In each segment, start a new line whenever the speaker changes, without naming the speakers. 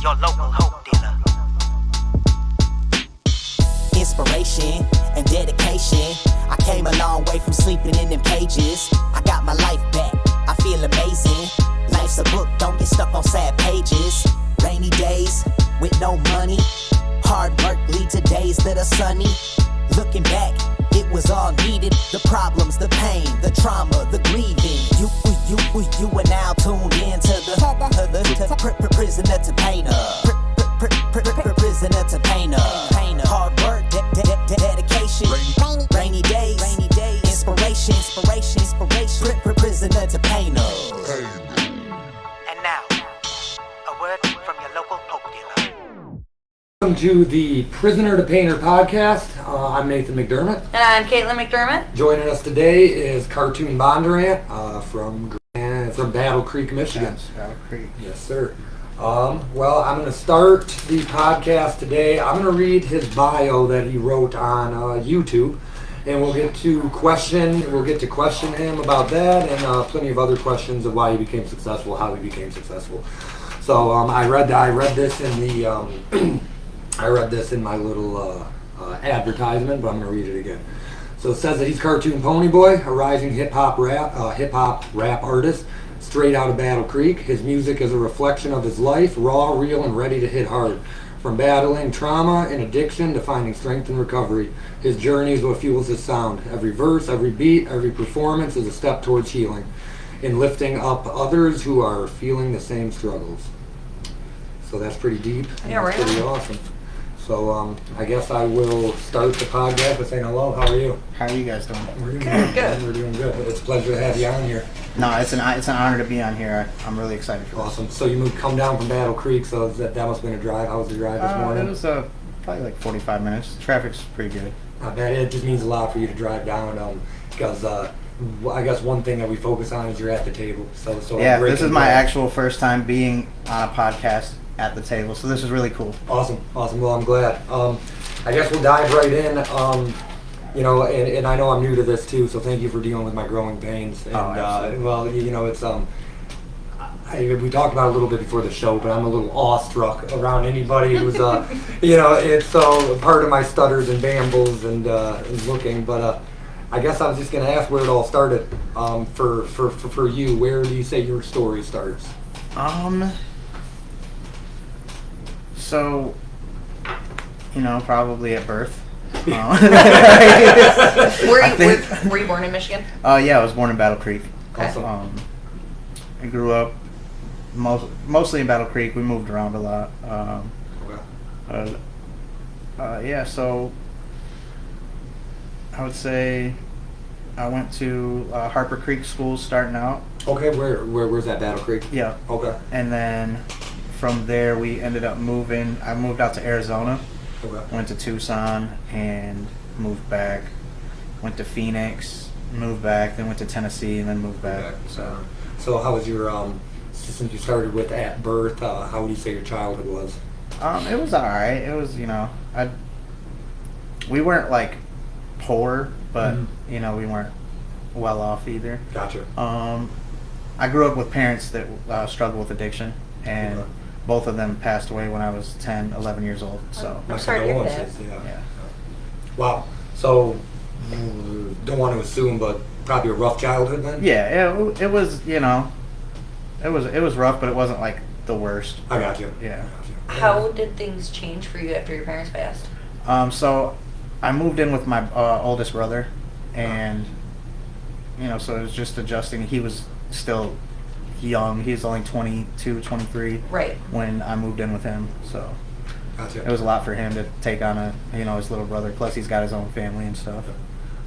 your local hope dealer.
Inspiration and dedication. I came a long way from sleeping in them cages. I got my life back, I feel amazing. Life's a book, don't get stuck on sad pages. Rainy days with no money. Hard work leads to days that are sunny. Looking back, it was all needed. The problems, the pain, the trauma, the grieving. You are now tuned in to the prisoner to painter. Prisoner to painter. Hard work, dedication. Rainy days, inspiration. Prisoner to painter.
And now, a word from your local hope dealer.
Welcome to the Prisoner to Painter podcast. I'm Nathan McDermott.
And I'm Caitlin McDermott.
Joining us today is cartoon Bondurant from Battle Creek, Michigan.
Yes, Battle Creek.
Yes, sir. Well, I'm going to start the podcast today. I'm going to read his bio that he wrote on YouTube, and we'll get to question him about that, and plenty of other questions of why he became successful, how he became successful. So I read this in the I read this in my little advertisement, but I'm going to read it again. So it says that he's Cartoon Ponyboy, a rising hip hop rap artist, straight out of Battle Creek. His music is a reflection of his life, raw, real, and ready to hit hard. From battling trauma and addiction to finding strength and recovery, his journey is what fuels his sound. Every verse, every beat, every performance is a step towards healing and lifting up others who are feeling the same struggles. So that's pretty deep.
Yeah, right.
Pretty awesome. So I guess I will start the podcast by saying hello. How are you?
How are you guys doing?
We're doing
Good.
We're doing good. It's a pleasure to have you on here.
No, it's an honor to be on here. I'm really excited for this.
Awesome. So you come down from Battle Creek, so that must have been a drive. How was the drive this morning?
It was probably like 45 minutes. Traffic's pretty good.
I bet it just means a lot for you to drive down because I guess one thing that we focus on is you're at the table. So
Yeah, this is my actual first time being on a podcast at the table, so this is really cool.
Awesome. Well, I'm glad. I guess we'll dive right in. And I know I'm new to this too, so thank you for dealing with my growing pains. And
Absolutely.
it's we talked about it a little bit before the show, but I'm a little awestruck around anybody who's it's part of my stutters and bambles and looking. But I guess I was just gonna ask where it all started. For you, where do you say your story starts?
So, probably at birth.
Were you born in Michigan?
Yeah, I was born in Battle Creek.
Awesome.
I grew up mostly in Battle Creek. We moved around a lot. So I would say I went to Harper Creek School starting out.
Okay, where's that, Battle Creek?
Yeah.
Okay.
And then from there we ended up moving. I moved out to Arizona.
Okay.
Went to Tucson and moved back. Went to Phoenix, moved back, then went to Tennessee and then moved back.
So how was your since you started with at birth, how would you say your childhood was?
It was alright. It was, we weren't like poor, but we weren't well off either.
Gotcha.
I grew up with parents that struggle with addiction, and both of them passed away when I was 10, 11 years old. So
I'm sorry to hear that.
yeah.
Wow. So don't want to assume, but probably a rough childhood then.
Yeah, it was. It was rough, but it wasn't like the worst.
I got you.
Yeah.
How did things change for you after your parents passed?
So I moved in with my oldest brother, and so it was just adjusting. He was still young. He was only 22, 23
Right.
when I moved in with him. So
Gotcha.
it was a lot for him to take on his little brother. Plus he's got his own family and stuff.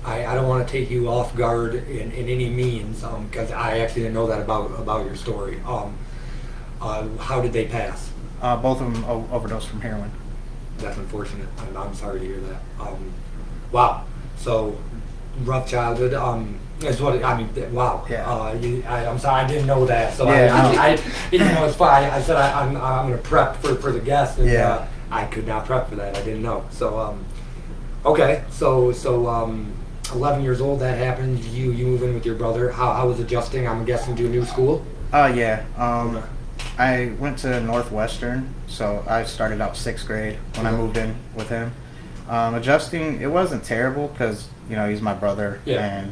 I don't want to take you off guard in any means, because I actually didn't know that about your story. How did they pass?
Both of them overdosed from heroin.
That's unfortunate. I'm sorry to hear that. Wow. So rough childhood. Is what I mean. Wow.
Yeah.
I'm sorry, I didn't know that. So
Yeah.
it's fine. I said I'm going to prep for the guest, and
Yeah.
I could not prep for that. I didn't know. So okay. So 11 years old, that happened. You move in with your brother. How was adjusting? I'm guessing to a new school.
Yeah. I went to Northwestern, so I started out 6th grade when I moved in with him. Adjusting, it wasn't terrible because, you know, he's my brother, and,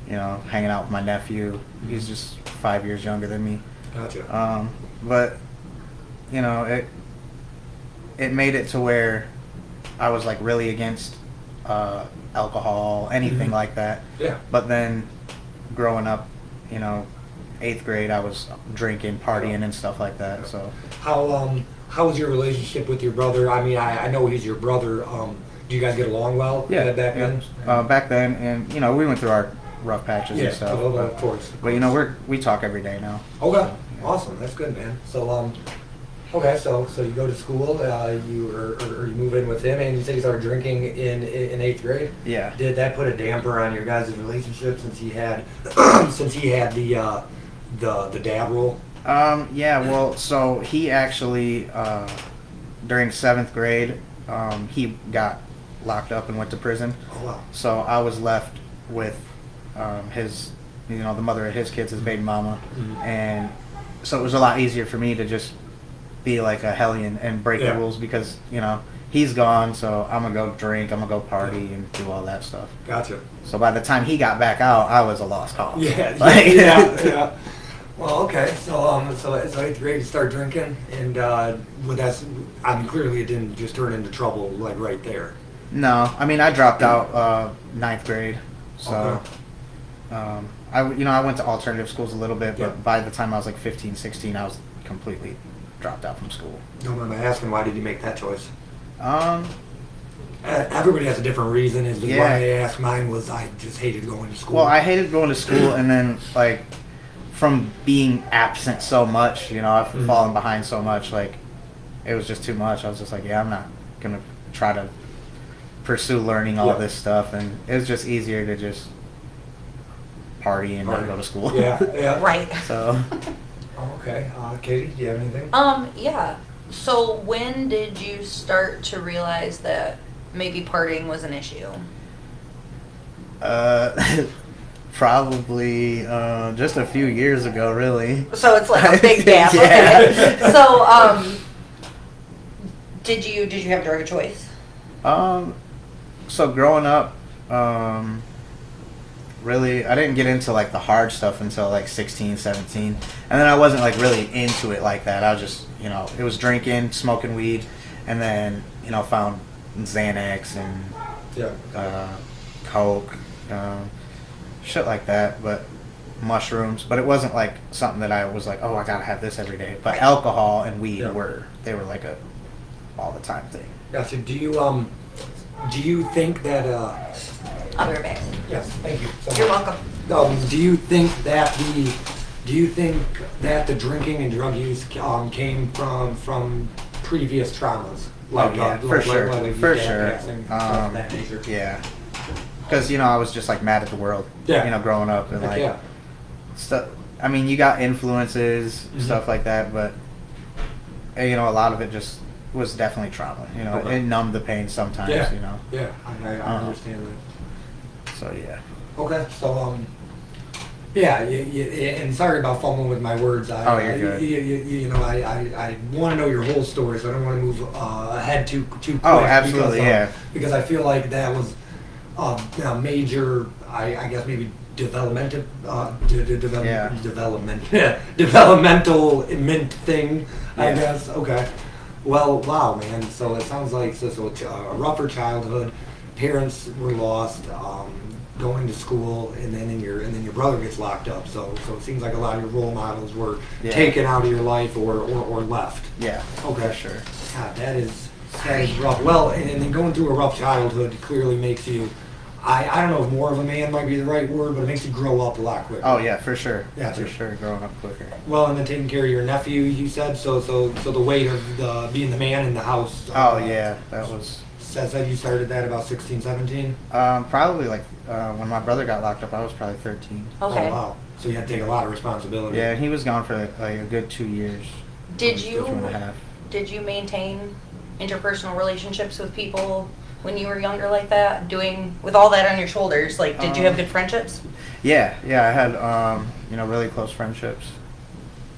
you know, hanging out with my nephew. He's just 5 years younger than me.
Gotcha.
But, you know, it made it to where I was, like, really against alcohol, anything like that.
Yeah.
But then growing up, you know, 8th grade, I was drinking, partying, and stuff like that. So
How was your relationship with your brother? I mean, I know he's your brother. Do you guys get along well? Back then.
Back then, and you know, we went through our rough patches and stuff.
Of course.
But you know, we talk every day now.
Okay. Awesome. That's good, man. So okay. So you go to school. You move in with him, and you said you started drinking in 8th grade.
Yeah.
Did that put a damper on your guys' relationship since he had the dad role?
Yeah, well, so he actually, during 7th grade, he got locked up and went to prison.
Oh, wow.
So I was left with his, you know, the mother of his kids, his baby mama. And so it was a lot easier for me to just be like a hellion and break the rules because, you know, he's gone, so I'm going to go drink, I'm going to go party and do all that stuff.
Gotcha.
So by the time he got back out, I was a lost cause.
Yeah. Well, okay. So 8th grade, you start drinking, and clearly it didn't just turn into trouble like right there.
No, I mean I dropped out 9th grade, so I went to alternative schools a little bit, but by the time I was like 15, 16, I was completely dropped out from school.
Don't mind me asking, why did you make that choice? Everybody has a different reason. Is the one they asked. Mine was I just hated going to school.
Well, I hated going to school, and then like from being absent so much, you know, I've fallen behind so much. Like it was just too much. I was just like, I'm not gonna try to pursue learning all this stuff, and it was just easier to just party and not go to school.
Yeah.
Right.
So.
Okay. Katie, do you have anything?
Yeah. So when did you start to realize that maybe partying was an issue?
Probably just a few years ago, really.
So it's like a big gap.
Yeah.
Okay. So did you have to make a choice?
So growing up, really, I didn't get into like the hard stuff until like 16, 17. And then I wasn't like really into it like that. I was just, you know, it was drinking, smoking weed, and then, you know, found Xanax and Coke, shit like that, but mushrooms. But it wasn't like something that I was like, oh, I gotta have this every day. But alcohol and weed were like a all the time thing.
Gotcha. Do you think that
I'll be right back.
yes, thank you.
You're welcome.
Do you think that the drinking and drug use came from previous traumas?
For sure.
Stuff that nature?
Yeah. Because, you know, I was just like mad at the world, you know, growing up and like stuff. I mean, you got influences, stuff like that, but, you know, a lot of it just was definitely trauma. You know, it numbed the pain sometimes, you know.
Yeah, I understand that.
So, yeah.
Okay, so, and sorry about fumbling with my words.
You're good.
You know, I want to know your whole story, so I don't want to move ahead too quick.
Oh, absolutely,
Because I feel like that was a major, I guess maybe developmental mint thing, I guess. Okay. Well, wow, man. So it sounds like so it's a rougher childhood. Parents were lost. Going to school, and then your brother gets locked up. So it seems like a lot of your role models were taken out of your life or left.
Yeah.
Okay.
For sure.
God, that is rough. Well, and then going through a rough childhood clearly makes you. I don't know if more of a man might be the right word, but it makes you grow up a lot quicker.
Oh yeah, for sure.
Yeah,
for sure, growing up quicker.
Well, and then taking care of your nephew, you said. So the weight of being the man in the house.
Oh yeah, that was.
Said you started that about 16, 17?
Probably like when my brother got locked up, I was probably 13.
Okay.
Oh, wow. So you had to take a lot of responsibility.
Yeah, and he was gone for like a good 2 years.
Did
2.5.
Did you maintain interpersonal relationships with people when you were younger like that? Doing with all that on your shoulders, like did you have good friendships?
Yeah, I had you know, really close friendships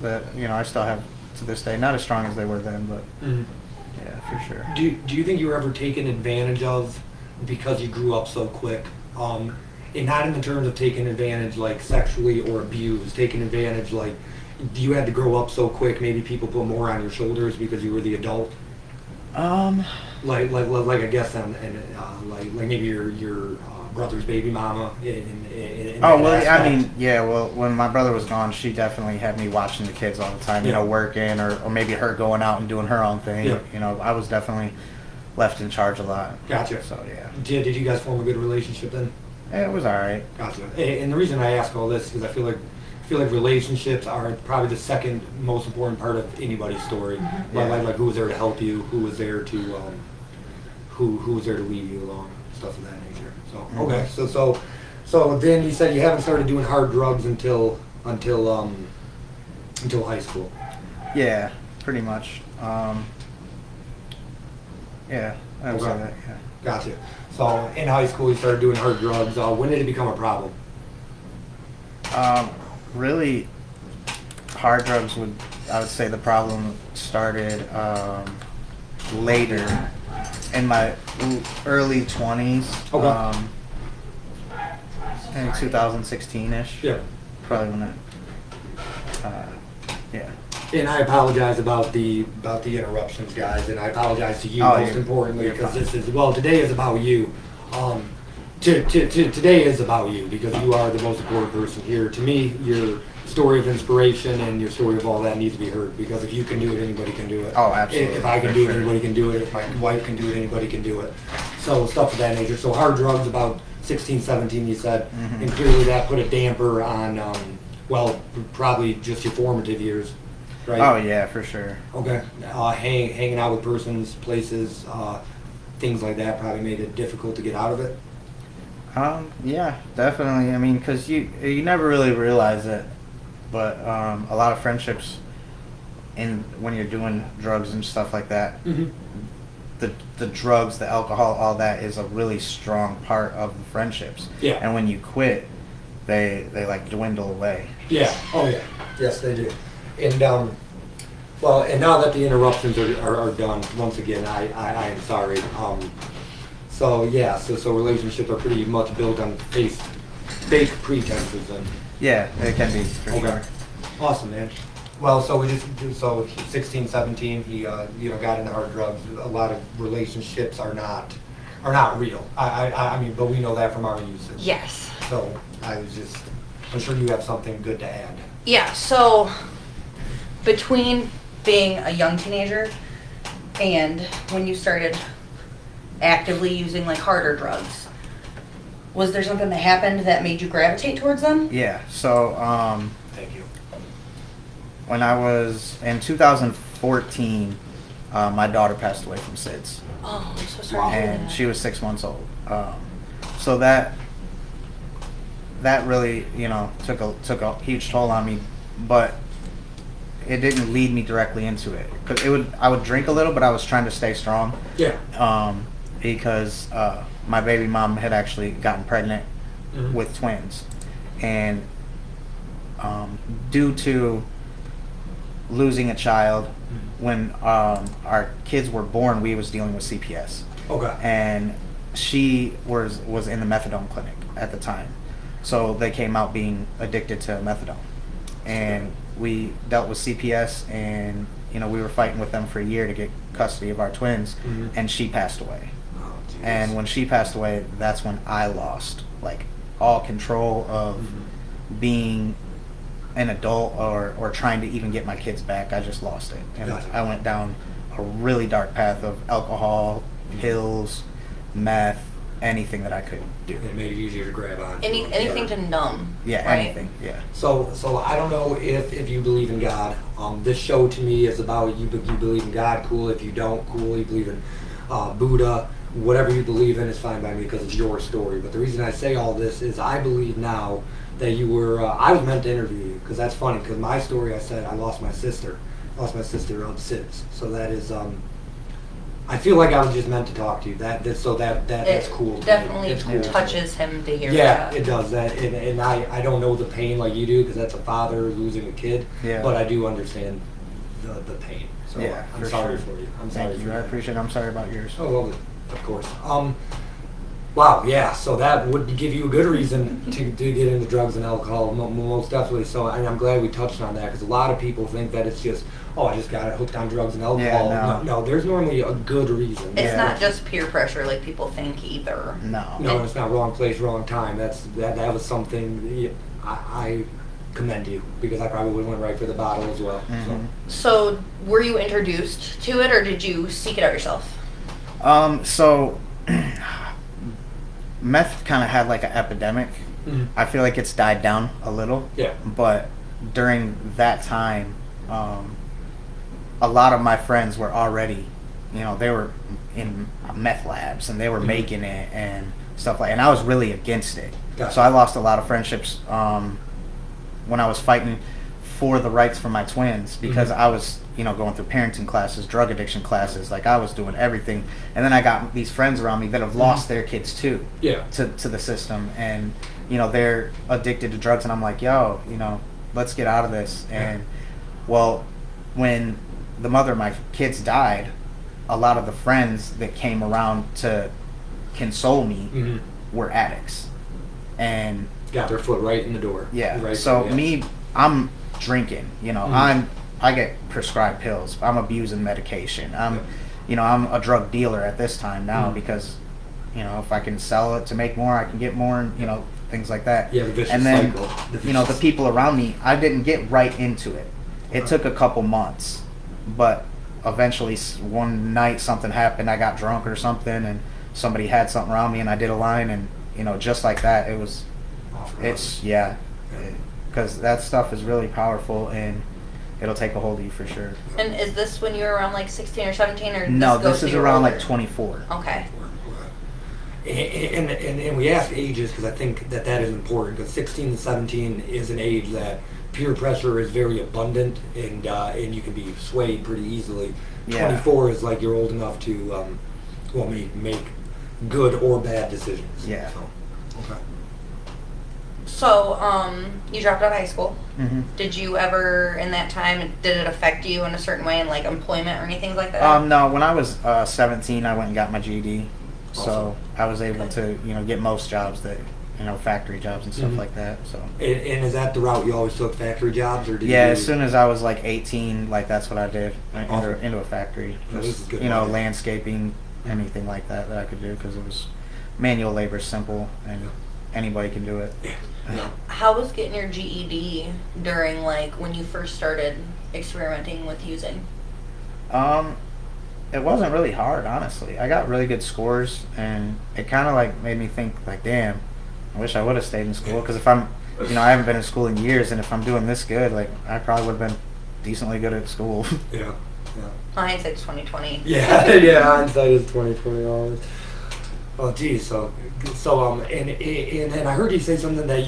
that, you know, I still have to this day. Not as strong as they were then, but yeah, for sure.
Do you think you were ever taken advantage of because you grew up so quick? And not in the terms of taking advantage like sexually or abused, taking advantage like you had to grow up so quick, maybe people put more on your shoulders because you were the adult? Like I guess like maybe your brother's baby mama.
Oh well, I mean, yeah. Well, when my brother was gone, she definitely had me watching the kids all the time. You know, working or maybe her going out and doing her own thing.
Yeah.
You know, I was definitely left in charge a lot.
Gotcha.
So yeah.
Did you guys form a good relationship then?
It was all right.
Gotcha. And the reason I ask all this is I feel like relationships are probably the second most important part of anybody's story. Like who was there to help you, who was there to who was there to lead you along, stuff of that nature. So okay, so then you said you haven't started doing hard drugs until high school.
Yeah, pretty much. Yeah, I would say that. Yeah.
Gotcha. So in high school you started doing hard drugs. When did it become a problem?
Really, hard drugs I would say the problem started later in my early 20s.
Okay.
Maybe 2016-ish.
Yeah.
Probably when yeah.
And I apologize about the interruptions, guys, and I apologize to you most importantly because today is about you. Today is about you because you are the most important person here. To me, your story of inspiration and your story of all that needs to be heard because if you can do it, anybody can do it.
Oh, absolutely.
If I can do it, anybody can do it. If my wife can do it, anybody can do it. So stuff of that nature. So hard drugs about 16, 17, you said, and clearly that put a damper on, probably just your formative years, right?
Oh, yeah, for sure.
Okay. Hanging out with persons, places, things like that probably made it difficult to get out of it.
Yeah, definitely. I mean, because you never really realize it, but a lot of friendships, when you're doing drugs and stuff like that, the drugs, the alcohol, all that is a really strong part of the friendships.
Yeah.
And when you quit, they like dwindle away.
Yeah. Oh yeah. Yes, they do. And and now that the interruptions are done, once again, I am sorry. So relationships are pretty much built on fake pretenses then.
Yeah, it can be for sure.
Awesome, man. Well, so 16, 17, he got into hard drugs. A lot of relationships are not real. I mean, but we know that from our usage.
Yes.
So I'm sure you have something good to add.
Yeah, so between being a young teenager and when you started actively using like harder drugs, was there something that happened that made you gravitate towards them?
Yeah, so
Thank you.
when I was in 2014, my daughter passed away from SIDS.
Oh, I'm so sorry to hear
And
that.
she was 6 months old. So that really, took a huge toll on me, but it didn't lead me directly into it. 'Cause I would drink a little, but I was trying to stay strong.
Yeah.
Because my baby mom had actually gotten pregnant with twins, and due to losing a child when our kids were born, we was dealing with CPS.
Okay.
And she was in the methadone clinic at the time, so they came out being addicted to methadone, and we dealt with CPS, and we were fighting with them for a year to get custody of our twins, and she passed away.
Oh, geez.
And when she passed away, that's when I lost like all control of being an adult or trying to even get my kids back. I just lost it, and
Gotcha.
I went down a really dark path of alcohol, pills, meth, anything that I could do.
It made it easier to grab on.
Anything to numb.
Yeah,
right?
anything. Yeah.
So I don't know if you believe in God. This show to me is about you believe in God, cool. If you don't, cool. You believe in Buddha, whatever you believe in is fine by me because it's your story. But the reason I say all this is I believe now that you were, I was meant to interview you because that's funny because my story I said I lost my sister. of SIDS. So that is, I feel like I was just meant to talk to you. That's cool.
Definitely
It's cool.
touches him to hear
Yeah,
that.
it does. And I don't know the pain like you do because that's a father losing a kid.
Yeah.
But I do understand the pain. So
Yeah,
I'm
for
sorry
sure.
for you. I'm
Thank
sorry
you.
for
I
that.
appreciate it. I'm sorry about yours.
Oh, well, of course. Wow, yeah, so that would give you a good reason to get into drugs and alcohol, most definitely. So I'm glad we touched on that, because a lot of people think that it's just, oh, I just got hooked on drugs and alcohol.
Yeah,
No, there's normally a good reason.
It's
Yeah.
not just peer pressure like people think either.
No.
No, it's not wrong place, wrong time. That was something I commend you, because I probably would have went right for the bottle as well.
Mhm.
So, were you introduced to it, or did you seek it out yourself?
So meth kind of had like an epidemic.
Mhm.
I feel like it's died down a little.
Yeah.
But during that time, a lot of my friends were already, they were in meth labs and they were making it and stuff like. And I was really against it.
Gotcha.
So I lost a lot of friendships when I was fighting for the rights for my twins, because I was, going through parenting classes, drug addiction classes, like I was doing everything. And then I got these friends around me that have lost their kids too.
Yeah.
To the system, and they're addicted to drugs, and I'm like, yo, let's get out of this. And well, when the mother of my kids died, a lot of the friends that came around to console me were addicts, and
Got their foot right in the door.
yeah.
Right
So
through,
me, I'm drinking. I get prescribed pills. I'm abusing medication. I'm a drug dealer at this time now, because if I can sell it to make more, I can get more, and things like that.
Yeah, the vicious
and then
cycle.
the people around me, I didn't get right into it. It took a couple months, but eventually one night something happened. I got drunk or something, and somebody had something around me, and I did a line, and just like that, it was. It's because that stuff is really powerful, and it'll take a hold of you for sure.
And is this when you were around like 16 or 17, or
No,
goes
this
to
is
your
around like
older?
24.
Okay.
And we ask ages because I think that is important, because 16 to 17 is an age that peer pressure is very abundant, and you can be swayed pretty easily.
Yeah.
24 is like you're old enough to make good or bad decisions.
Yeah.
So, okay.
So, you dropped out of high school.
Mm-hmm.
Did you ever, in that time, did it affect you in a certain way in like employment or anything like that?
No, when I was 17, I went and got my GED, so
Awesome.
I was able to get most jobs that factory jobs and stuff
Mhm.
like that. So
And is that the route you always took, factory jobs, or did
yeah,
you?
as soon as I was like 18, like that's what I did,
Awesome.
into a factory.
No, this
Just,
is good money.
landscaping, anything like that I could do, because it was manual labor, simple, and anybody can do it.
Yeah.
How was getting your GED during like when you first started experimenting with using?
It wasn't really hard, honestly. I got really good scores, and it kind of like made me think like, damn, I wish I would have stayed in school, because if I'm, I haven't been in school in years, and if I'm doing this good, like I probably would have been decently good at school.
Yeah.
Hindsight's 2020.
Yeah, hindsight is 20/20 always. Oh, geez. So, and I heard you say something that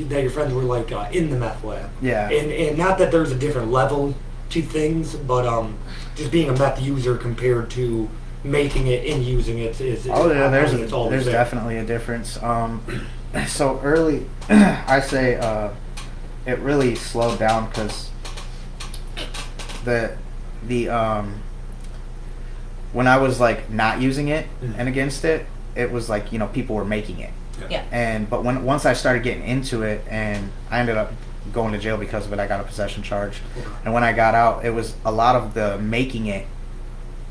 that your friends were like in the meth lab.
Yeah.
And not that there's a different level to things, but just being a meth user compared to making it and using it is.
Oh yeah,
it's all the
there's
same.
definitely a difference. So early, I say it really slowed down, because the when I was like not using it and against it, it was like people were making it.
Yeah.
But once I started getting into it, and I ended up going to jail because of it, I got a possession charge.
Okay.
And when I got out, it was a lot of the making it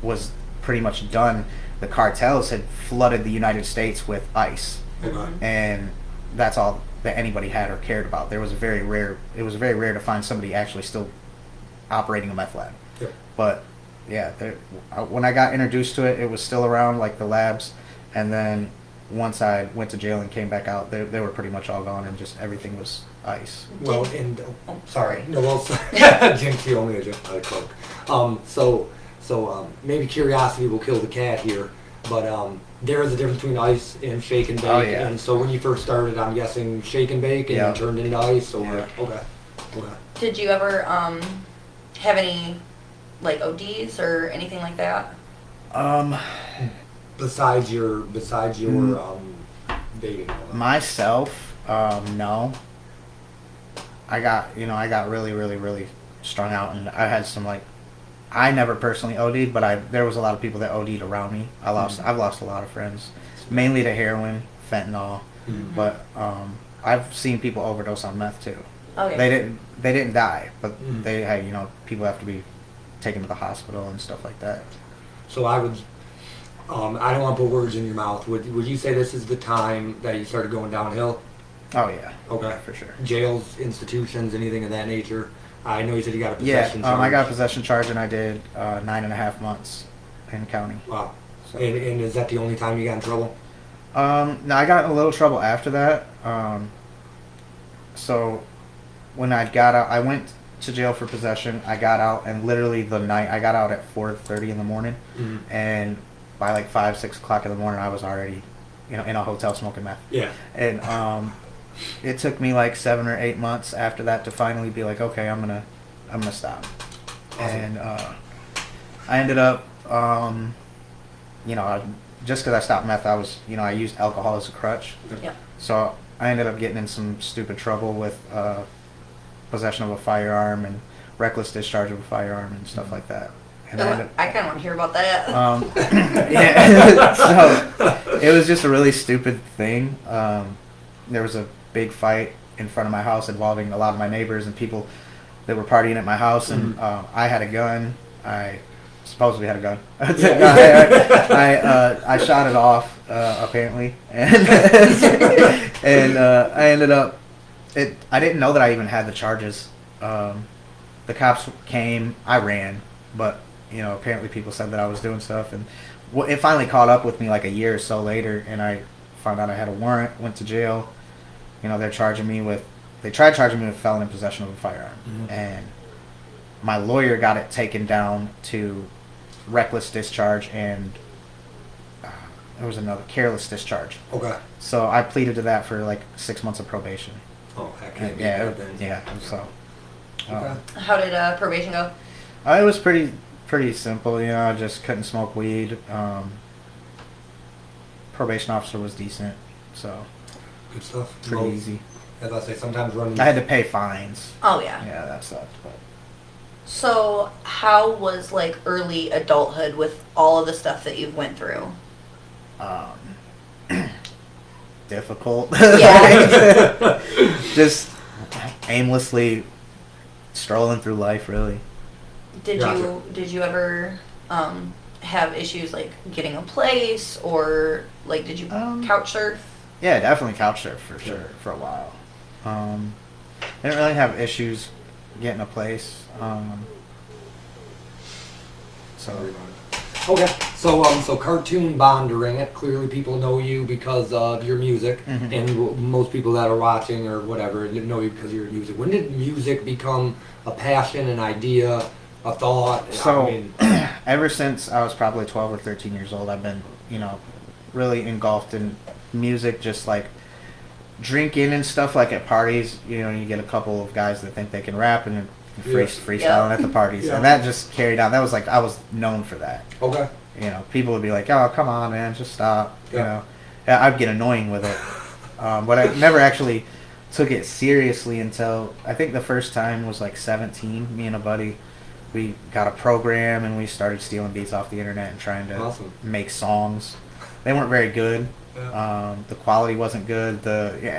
was pretty much done. The cartels had flooded the United States with ice,
Okay.
and that's all that anybody had or cared about. It was very rare to find somebody actually still operating a meth lab.
Yep.
But yeah, when I got introduced to it, it was still around, like the labs, and then once I went to jail and came back out, they were pretty much all gone, and just everything was ice.
Well, and
Oh,
sorry. No, well, Jinx, you only a Coke. So maybe curiosity will kill the cat here, but there is a difference between ice and shake and bake.
Oh, yeah.
And so when you first started, I'm guessing shake and bake, and
Yeah.
it turned into ice. Or
Yeah.
Okay.
Did you ever have any like ODs or anything like that?
Besides your dating. and all that.
Myself, no. I got really, really, really strung out, and I had some like I never personally OD'd, but there was a lot of people that OD'd around me. I've lost a lot of friends, mainly to heroin, fentanyl, but I've seen people overdose on meth too.
Okay.
They didn't die, but they had, people have to be taken to the hospital and stuff like that.
So I would, I don't want to put words in your mouth. Would you say this is the time that you started going downhill?
Oh yeah.
Okay.
For sure.
Jails, institutions, anything of that nature? I know you said you got a possession charge.
I got a possession charge and I did 9.5 months in county.
Wow.
So.
And is that the only time you got in trouble?
No, I got in a little trouble after that. So when I got out, I went to jail for possession. I got out, and literally the night I got out at 4:30 in the morning, and by like 5, 6 o'clock in the morning, I was already, in a hotel smoking meth.
Yeah.
And it took me like 7 or 8 months after that to finally be like, okay, I'm gonna stop.
Awesome.
And I ended up, just because I stopped meth, I used alcohol as a crutch.
Yeah.
So I ended up getting in some stupid trouble with possession of a firearm and reckless discharge of a firearm and stuff like that. And
I kind of want to hear about that.
yeah. So it was just a really stupid thing. There was a big fight in front of my house involving a lot of my neighbors and people that were partying at my house, and I had a gun. I supposedly had a gun. I shot it off apparently, and I ended up. I didn't know that I even had the charges. The cops came. I ran, but apparently people said that I was doing stuff, and it finally caught up with me like a year or so later, and I found out I had a warrant. Went to jail. They're charging me with. They tried charging me with felon in possession of a firearm, and my lawyer got it taken down to reckless discharge and there was another careless discharge.
Okay.
So I pleaded to that for like 6 months of probation.
Oh, that can't be
Yeah,
bad then.
yeah. So
Okay.
How did probation go?
it was pretty simple. I just couldn't smoke weed. Probation officer was decent, so
Good stuff.
pretty easy.
As I say, sometimes running.
I had to pay fines.
Oh, yeah.
Yeah, that sucked. But
So how was like early adulthood with all of the stuff that you've went through?
difficult.
Yeah.
Just aimlessly strolling through life, really.
Did you ever have issues like getting a place, or like did you couch surf?
Yeah, definitely couch surf for sure for a while. Didn't really have issues getting a place.
Okay, so cartoon Bondurant. Clearly, people know you because of your music, and most people that are watching or whatever know you because of your music. When did music become a passion, an idea, a thought?
So, ever since I was probably 12 or 13 years old, I've been, really engulfed in music, just like drinking and stuff. Like at parties, you get a couple of guys that think they can rap and freestyling at the parties, and that just carried on. That was like I was known for that.
Okay.
People would be like, "Oh, come on, man, just stop." I'd get annoying with it, but I never actually took it seriously until I think the first time was like 17. Me and a buddy, we got a program and we started stealing beats off the internet and trying to make songs. They weren't very good. The quality wasn't good.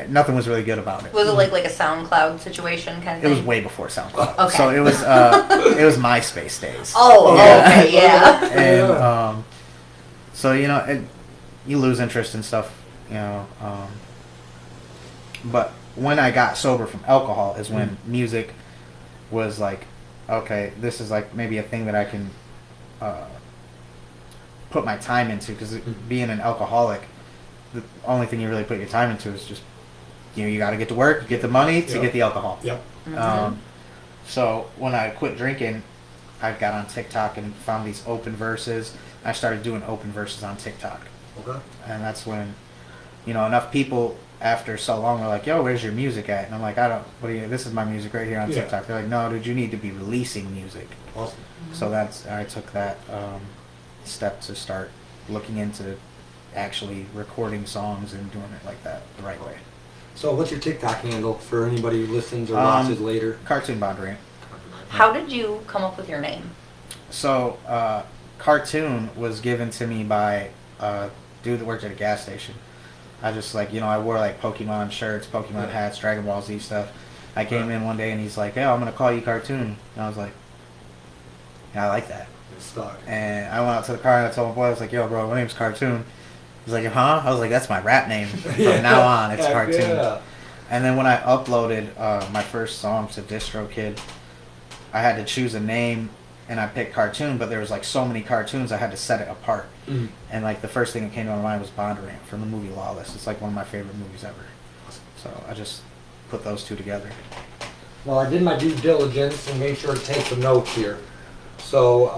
Nothing was really good about it.
Was it like a SoundCloud situation kind of
It
thing?
was way before SoundCloud.
Okay.
So it was MySpace days.
Oh, okay, yeah.
And so you lose interest in stuff, But when I got sober from alcohol is when music was like, okay, this is like maybe a thing that I can put my time into, because being an alcoholic, the only thing you really put your time into is just you got to get to work, get the money to get the alcohol.
Yep.
So when I quit drinking, I got on TikTok and found these open verses. I started doing open verses on TikTok.
Okay.
And that's when enough people after so long were like, "Yo, where's your music at?" And I'm like, this is my music right here on TikTok. They're like, "No, dude, you need to be releasing music."
Awesome.
So I took that step to start looking into actually recording songs and doing it like that the right way.
So what's your TikTok handle for anybody who listens or watches later?
Cartoon Bondurant.
How did you come up with your name?
So, cartoon was given to me by a dude that worked at a gas station. I just like, I wore like Pokemon shirts, Pokemon hats, Dragon Ball Z stuff. I came in one day and he's like, "Hey, I'm gonna call you Cartoon," and I was like, "Yeah, I like that."
It's stuck.
And I went out to the car and I told my boy, I was like, "Yo, bro, my name's Cartoon." He's like, "Huh?" I was like, "That's my rap name from now on. It's Cartoon."
Yeah.
And then when I uploaded my first song to DistroKid, I had to choose a name, and I picked Cartoon, but there was like so many cartoons, I had to set it apart.
Mm.
And like the first thing that came to my mind was Bondurant from the movie Lawless. It's like one of my favorite movies ever. So I just put those two together.
Well, I did my due diligence and made sure to take some notes here. So,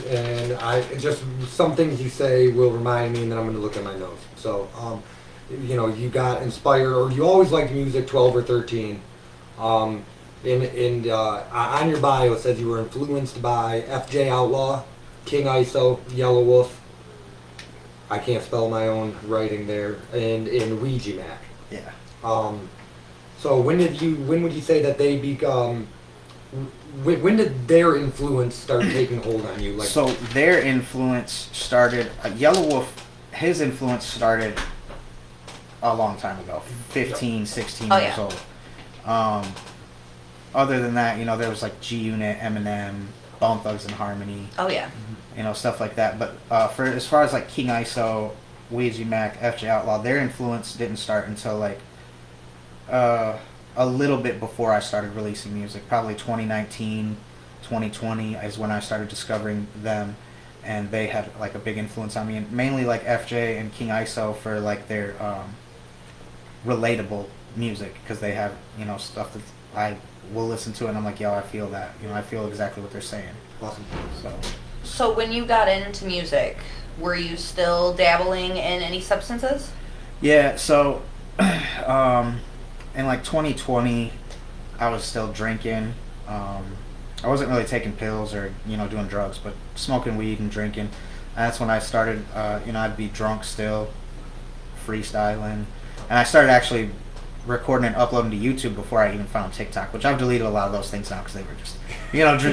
and I just some things you say will remind me, and then I'm going to look at my notes. So, you got inspired, or you always liked music, 12 or 13. On your bio it says you were influenced by FJ Outlaw, King ISO, Yellow Wolf. I can't spell my own writing there, and Ouija Mac.
Yeah.
So when would you say that they become? When did their influence start taking hold on you? Like,
So their influence started, Yellow Wolf, his influence started a long time ago, 15, 16
Oh,
years
yeah.
old. Other than that, there was like G-Unit, Eminem, Bone Thugs and Harmony,
Oh yeah.
stuff like that. But for as far as like King ISO, Ouija Mac, FJ Outlaw, their influence didn't start until like a little bit before I started releasing music. Probably 2019, 2020 is when I started discovering them, and they had like a big influence on me, and mainly like FJ and King ISO for like their relatable music, because they have stuff that I will listen to and I'm like, yo, I feel that, I feel exactly what they're saying.
awesome.
So when you got into music, were you still dabbling in any substances?
Yeah, so in like 2020, I was still drinking. I wasn't really taking pills or doing drugs, but smoking weed and drinking. And that's when I started. I'd be drunk still, freestyling, and I started actually recording and uploading to YouTube before I even found TikTok, which I've deleted a lot of those things now because they were just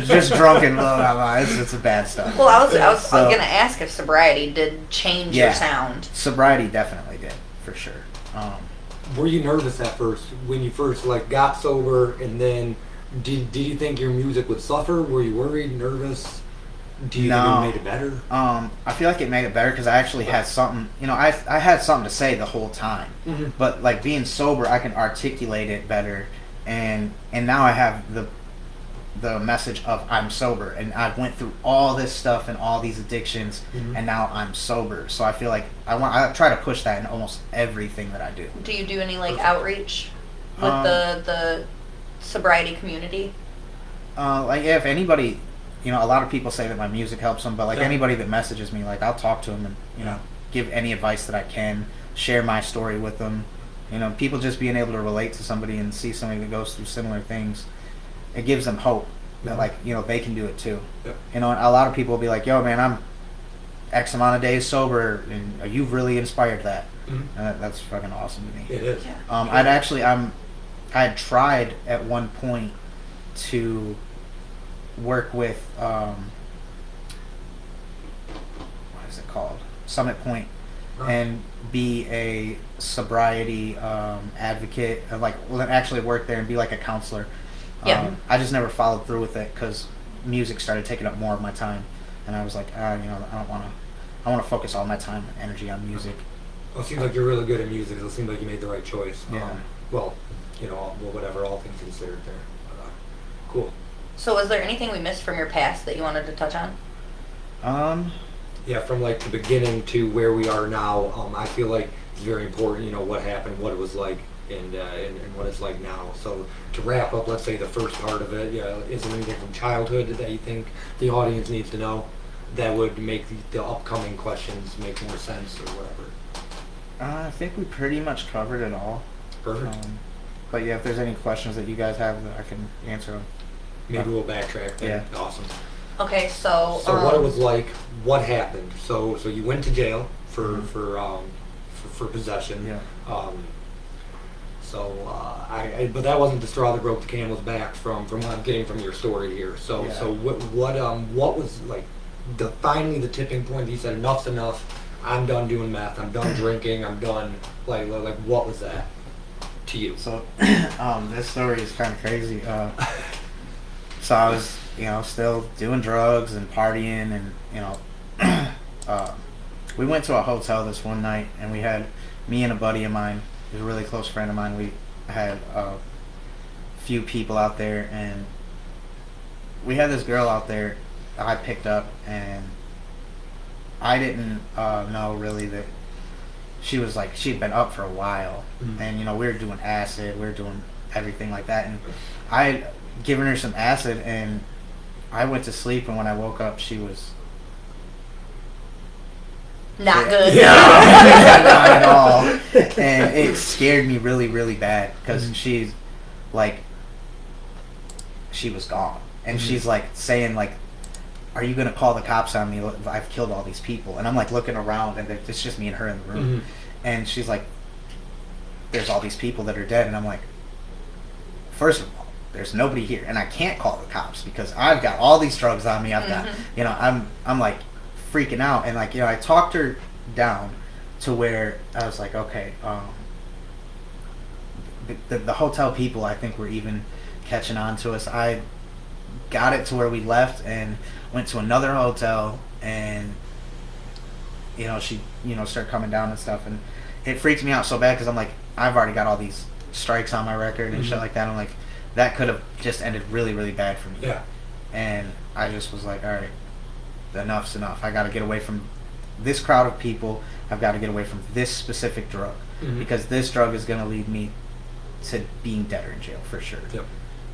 just drunk and blah, blah, blah. It's bad stuff.
Well, I was gonna ask if sobriety did change your sound.
Sobriety definitely did, for sure.
Were you nervous at first when you first got sober, and then did you think your music would suffer? Were you worried, nervous? Do you think it made it better?
I feel like it made it better because I actually had something. I had something to say the whole time, but like being sober, I can articulate it better, and now I have the message of I'm sober, and I went through all this stuff and all these addictions, and now I'm sober. So I feel like I try to push that in almost everything that I do.
Do you do any outreach with the sobriety community?
If anybody, a lot of people say that my music helps them, but anybody that messages me, I'll talk to them and give any advice that I can, share my story with them. People just being able to relate to somebody and see somebody that goes through similar things, it gives them hope that they can do it too.
Yep.
And a lot of people will be like, "Yo, man, I'm X amount of days sober, and you've really inspired that." And that's fucking awesome to me.
It is.
Yeah.
I had tried at one point to work with what is it called, Summit Point, and be a sobriety advocate, and actually work there and be like a counselor.
Yeah.
I just never followed through with it because music started taking up more of my time, and I was like, I don't want to. I want to focus all my time and energy on music.
Well, it seems like you're really good at music. It seems like you made the right choice.
Yeah.
Whatever, all things considered there. Cool.
So was there anything we missed from your past that you wanted to touch on?
Yeah, from the beginning to where we are now, I feel like it's very important, what happened, what it was like, and what it's like now. So to wrap up, let's say the first part of it, is there anything from childhood that you think the audience needs to know that would make the upcoming questions make more sense or whatever?
I think we pretty much covered it all.
Perfect.
But yeah, if there's any questions that you guys have, I can answer them.
Maybe we'll backtrack then.
Yeah.
Awesome.
Okay, so
what it was like, what happened? So you went to jail for possession.
Yeah.
But that wasn't the straw that broke the camel's back from what I'm getting from your story here. So
Yeah.
so what was like finally the tipping point that you said enough's enough, I'm done doing meth, I'm done drinking, I'm done, like what was that to you?
So, this story is kind of crazy. So I was, still doing drugs and partying, and we went to a hotel this one night, and we had me and a buddy of mine, who's a really close friend of mine. We had a few people out there, and we had this girl out there I picked up, and I didn't know really that she'd been up for a while, and we were doing acid, we were doing everything like that, and I had given her some acid, and I went to sleep, and when I woke up, she was
Not good.
not at all, and it scared me really, really bad because she was gone, and she's like saying like, are you gonna call the cops on me? I've killed all these people. And I'm like looking around, and it's just me and her in the room. And she's like, there's all these people that are dead. And I'm like, first of all, there's nobody here, and I can't call the cops because I've got all these drugs on me. I've got, I'm like freaking out, and like, I talked her down to where I was like, okay, the hotel people, I think, were even catching on to us. I got it to where we left and went to another hotel, and she started coming down and stuff, and it freaked me out so bad because I'm like, I've already got all these strikes on my record and shit like that. I'm like, that could have just ended really, really bad for me.
Yeah.
And I just was like, all right, enough's enough. I got to get away from this crowd of people. I've got to get away from this specific drug because this drug is going to lead me to being dead or in jail for sure.
Yep.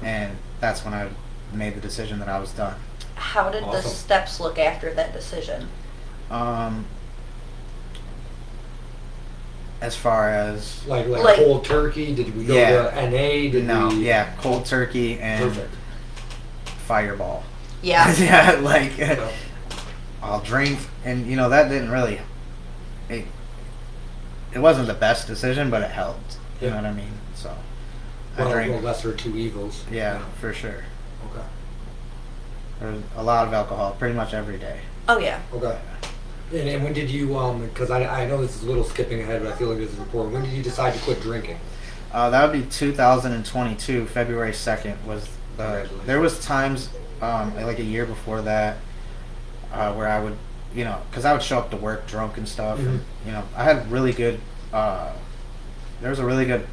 And that's when I made the decision that I was done.
How did the
Awesome.
steps look after that decision?
As far as
like cold turkey, did we go to NA?
cold turkey and
Perfect.
fireball.
Yeah.
Yeah, I'll drink, and that didn't really. It wasn't the best decision, but it helped. You know what I mean? So I drank.
Lesser of two evils.
Yeah, for sure.
Okay.
There's a lot of alcohol, pretty much every day.
Oh yeah.
Okay. And when did you, because I know this is a little skipping ahead, but I feel like this is important. When did you decide to quit drinking?
That would be 2022, February 2nd. There was times, like a year before that, where I would, because I would show up to work drunk and stuff. And, I had really good, there was a really good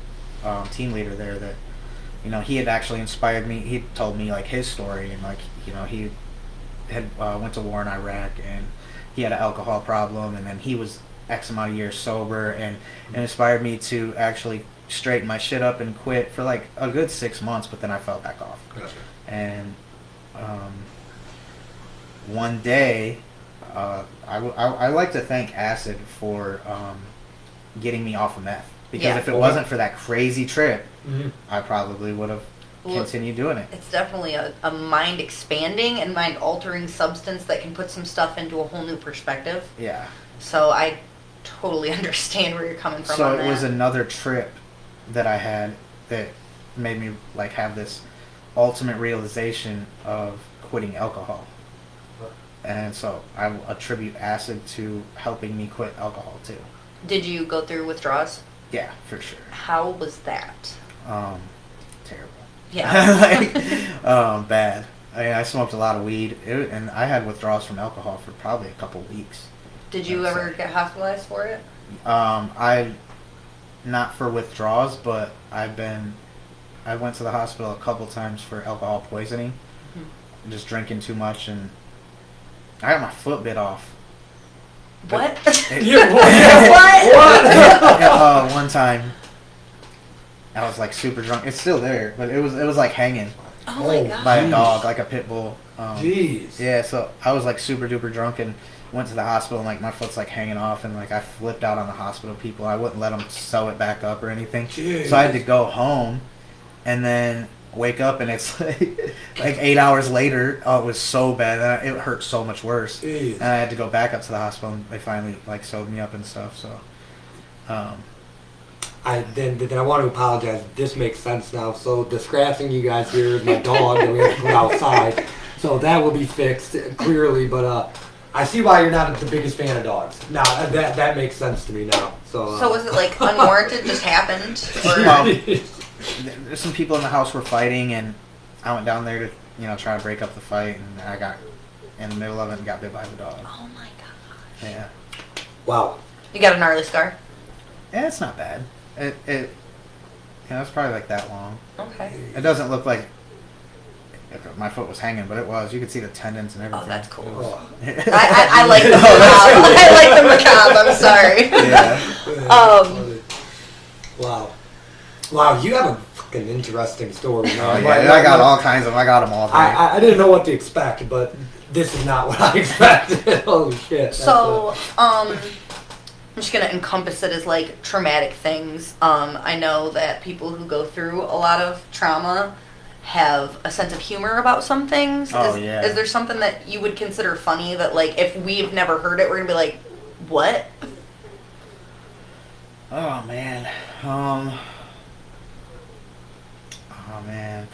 team leader there that, he had actually inspired me. He told me, like, his story, and, like, he had went to war in Iraq, and he had an alcohol problem, and then he was X amount of years sober, and it inspired me to actually straighten my shit up and quit for like a good 6 months, but then I fell back off.
Gotcha.
And one day, I like to thank acid for getting me off of meth, because if it wasn't for that crazy trip, I probably would have continued doing it.
It's definitely a mind expanding and mind altering substance that can put some stuff into a whole new perspective.
Yeah.
So I totally understand where you're coming from.
So
on
it
that.
was another trip that I had that made me like have this ultimate realization of quitting alcohol. And so I attribute acid to helping me quit alcohol too.
Did you go through withdrawals?
Yeah, for sure.
How was that?
Terrible.
Yeah.
Bad. I smoked a lot of weed, and I had withdrawals from alcohol for probably a couple weeks.
Did you ever get hospitalized for it?
Not for withdrawals, but I went to the hospital a couple times for alcohol poisoning, just drinking too much, and I got my foot bit off.
What?
What? One time, I was like super drunk. It's still there, but it was like hanging
Oh my god.
by a dog, like a pit bull.
Jeez.
Yeah, so I was like super duper drunk and went to the hospital, and like my foot's like hanging off, and like I flipped out on the hospital people. I wouldn't let them sew it back up or anything.
Jeez.
So I had to go home and then wake up, and it's like 8 hours later. Oh, it was so bad. It hurt so much worse.
Jeez.
And I had to go back up to the hospital, and they finally like sewed me up and stuff. So
Then I want to apologize. This makes sense now. So the scratching you guys hear is my dog that we have to put outside. So that will be fixed clearly. But I see why you're not the biggest fan of dogs. Now that makes sense to me now. So
was it like unwarranted? Just happened?
There's some people in the house were fighting, and I went down there to try to break up the fight, and I got in the middle of it and got bit by the dog.
Oh my gosh.
Yeah.
Wow.
You got a gnarly scar?
Yeah, it's not bad. It's probably like that long.
Okay.
It doesn't look like my foot was hanging, but it was. You could see the tendons and everything.
Oh, that's cool.
Oh.
I like the macabre. I like the macabre. I'm sorry.
Wow, you have a fucking interesting story. Man.
Oh, yeah, I got all kinds of them. I got them all.
I didn't know what to expect, but this is not what I expected. Holy shit.
So, I'm just going to encompass it as like traumatic things. I know that people who go through a lot of trauma have a sense of humor about some things.
Oh,
Is there something that you would consider funny that like if we've never heard it, we're going to be like, what?
Oh, man.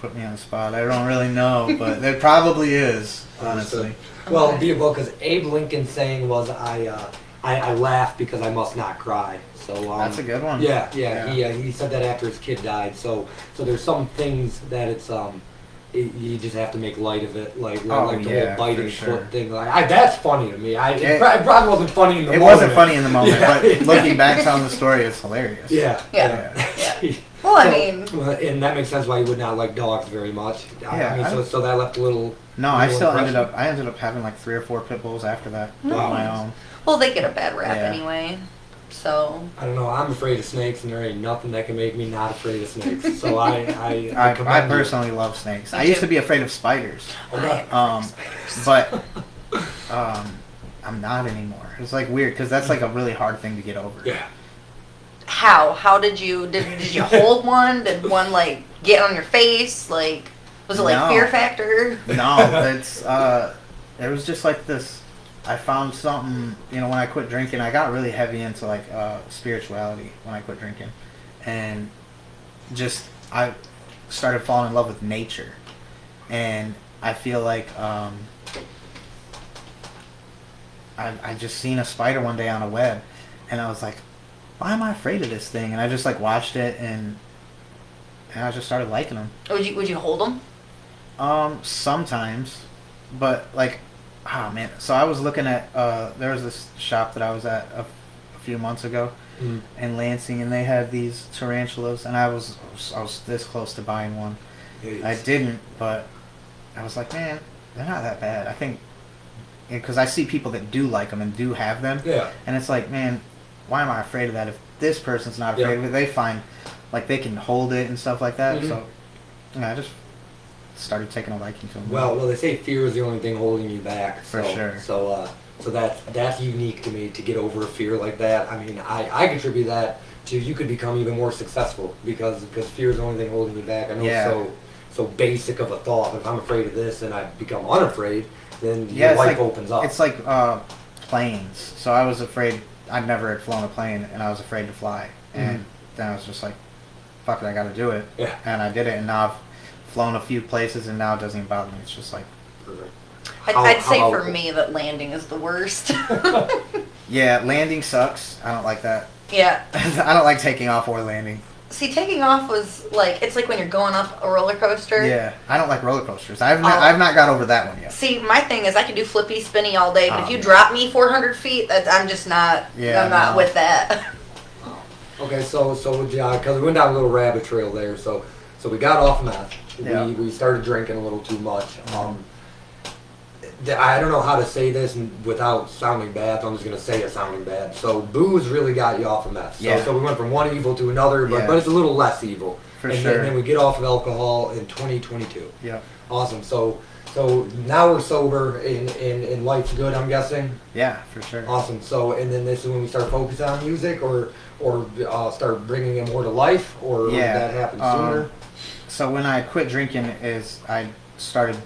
Put me on the spot. I don't really know, but there probably is, honestly.
Well, because Abe Lincoln's saying was, I laugh because I must not cry. So
That's a good one.
Yeah. He said that after his kid died. So there's some things that it's you just have to make light of it, like the whole biting foot thing. Like that's funny to me. It probably wasn't funny in the moment.
It wasn't funny in the moment,
Yeah.
but looking back telling the story, it's hilarious.
Yeah.
Well,
and that makes sense why you would not like dogs very much. So that left a little.
No, I ended up having like 3 or 4 pit bulls after that on my own.
well, they get a bad rap anyway. So
I don't know. I'm afraid of snakes, and there ain't nothing that can make me not afraid of snakes. So I
personally love snakes. I used to be afraid of spiders, but I'm not anymore. It's like weird because that's like a really hard thing to get over.
Yeah.
How did you hold one? Did one like get on your face? Like was it like fear factor?
No, it was just like this. I found something, when I quit drinking, I got really heavy into like spirituality when I quit drinking, and I started falling in love with nature, and I feel like I just seen a spider one day on a web, and I was like, why am I afraid of this thing? And I just like watched it, and I just started liking them.
Would you hold them?
Sometimes, but like. Oh man! So I was looking at there was this shop that I was at a few months ago in Lansing, and they had these tarantulas, and I was this close to buying one. Jeez. I didn't, but I was like, man, they're not that bad. I think because I see people that do like them and do have them, and it's like, man, why am I afraid of that? If this person's not afraid of it, they find like they can hold it and stuff like that. So I just started taking a liking to them.
Well, they say fear is the only thing holding you back.
For sure.
So that's unique to me to get over a fear like that. I mean, I contribute that to you could become even more successful because fear is the only thing holding you back. I know it's so basic of a thought. If I'm afraid of this and I become unafraid, then your life opens up.
It's like planes. So I was afraid. I never had flown a plane, and I was afraid to fly. And then I was just like, fuck it, I got to do it.
Yeah.
And I did it, and now I've flown a few places, and now it doesn't even bother me. It's just like...
I'd say for me that landing is the worst.
Yeah, landing sucks. I don't like that.
Yeah.
I don't like taking off or landing.
See, taking off was like, it's like when you're going up a roller coaster.
Yeah, I don't like roller coasters. I've not got over that one yet.
See, my thing is I can do flippy, spinny all day, but if you drop me 400 feet, I'm just not, I'm not with that.
Okay, so because we went down a little rabbit trail there, so we got off meth.
Yeah.
We started drinking a little too much. I don't know how to say this without sounding bad, so I'm just going to say it sounding bad. So booze really got you off of meth. So we went from one evil to another, but it's a little less evil.
For
sure. And then we get off of alcohol in 2022.
Yeah.
Awesome. So now we're sober and life's good, I'm guessing?
Yeah, for sure.
Awesome. So, and then this is when we start focusing on music or start bringing it more to life, or did that happen sooner?
So when I quit drinking I started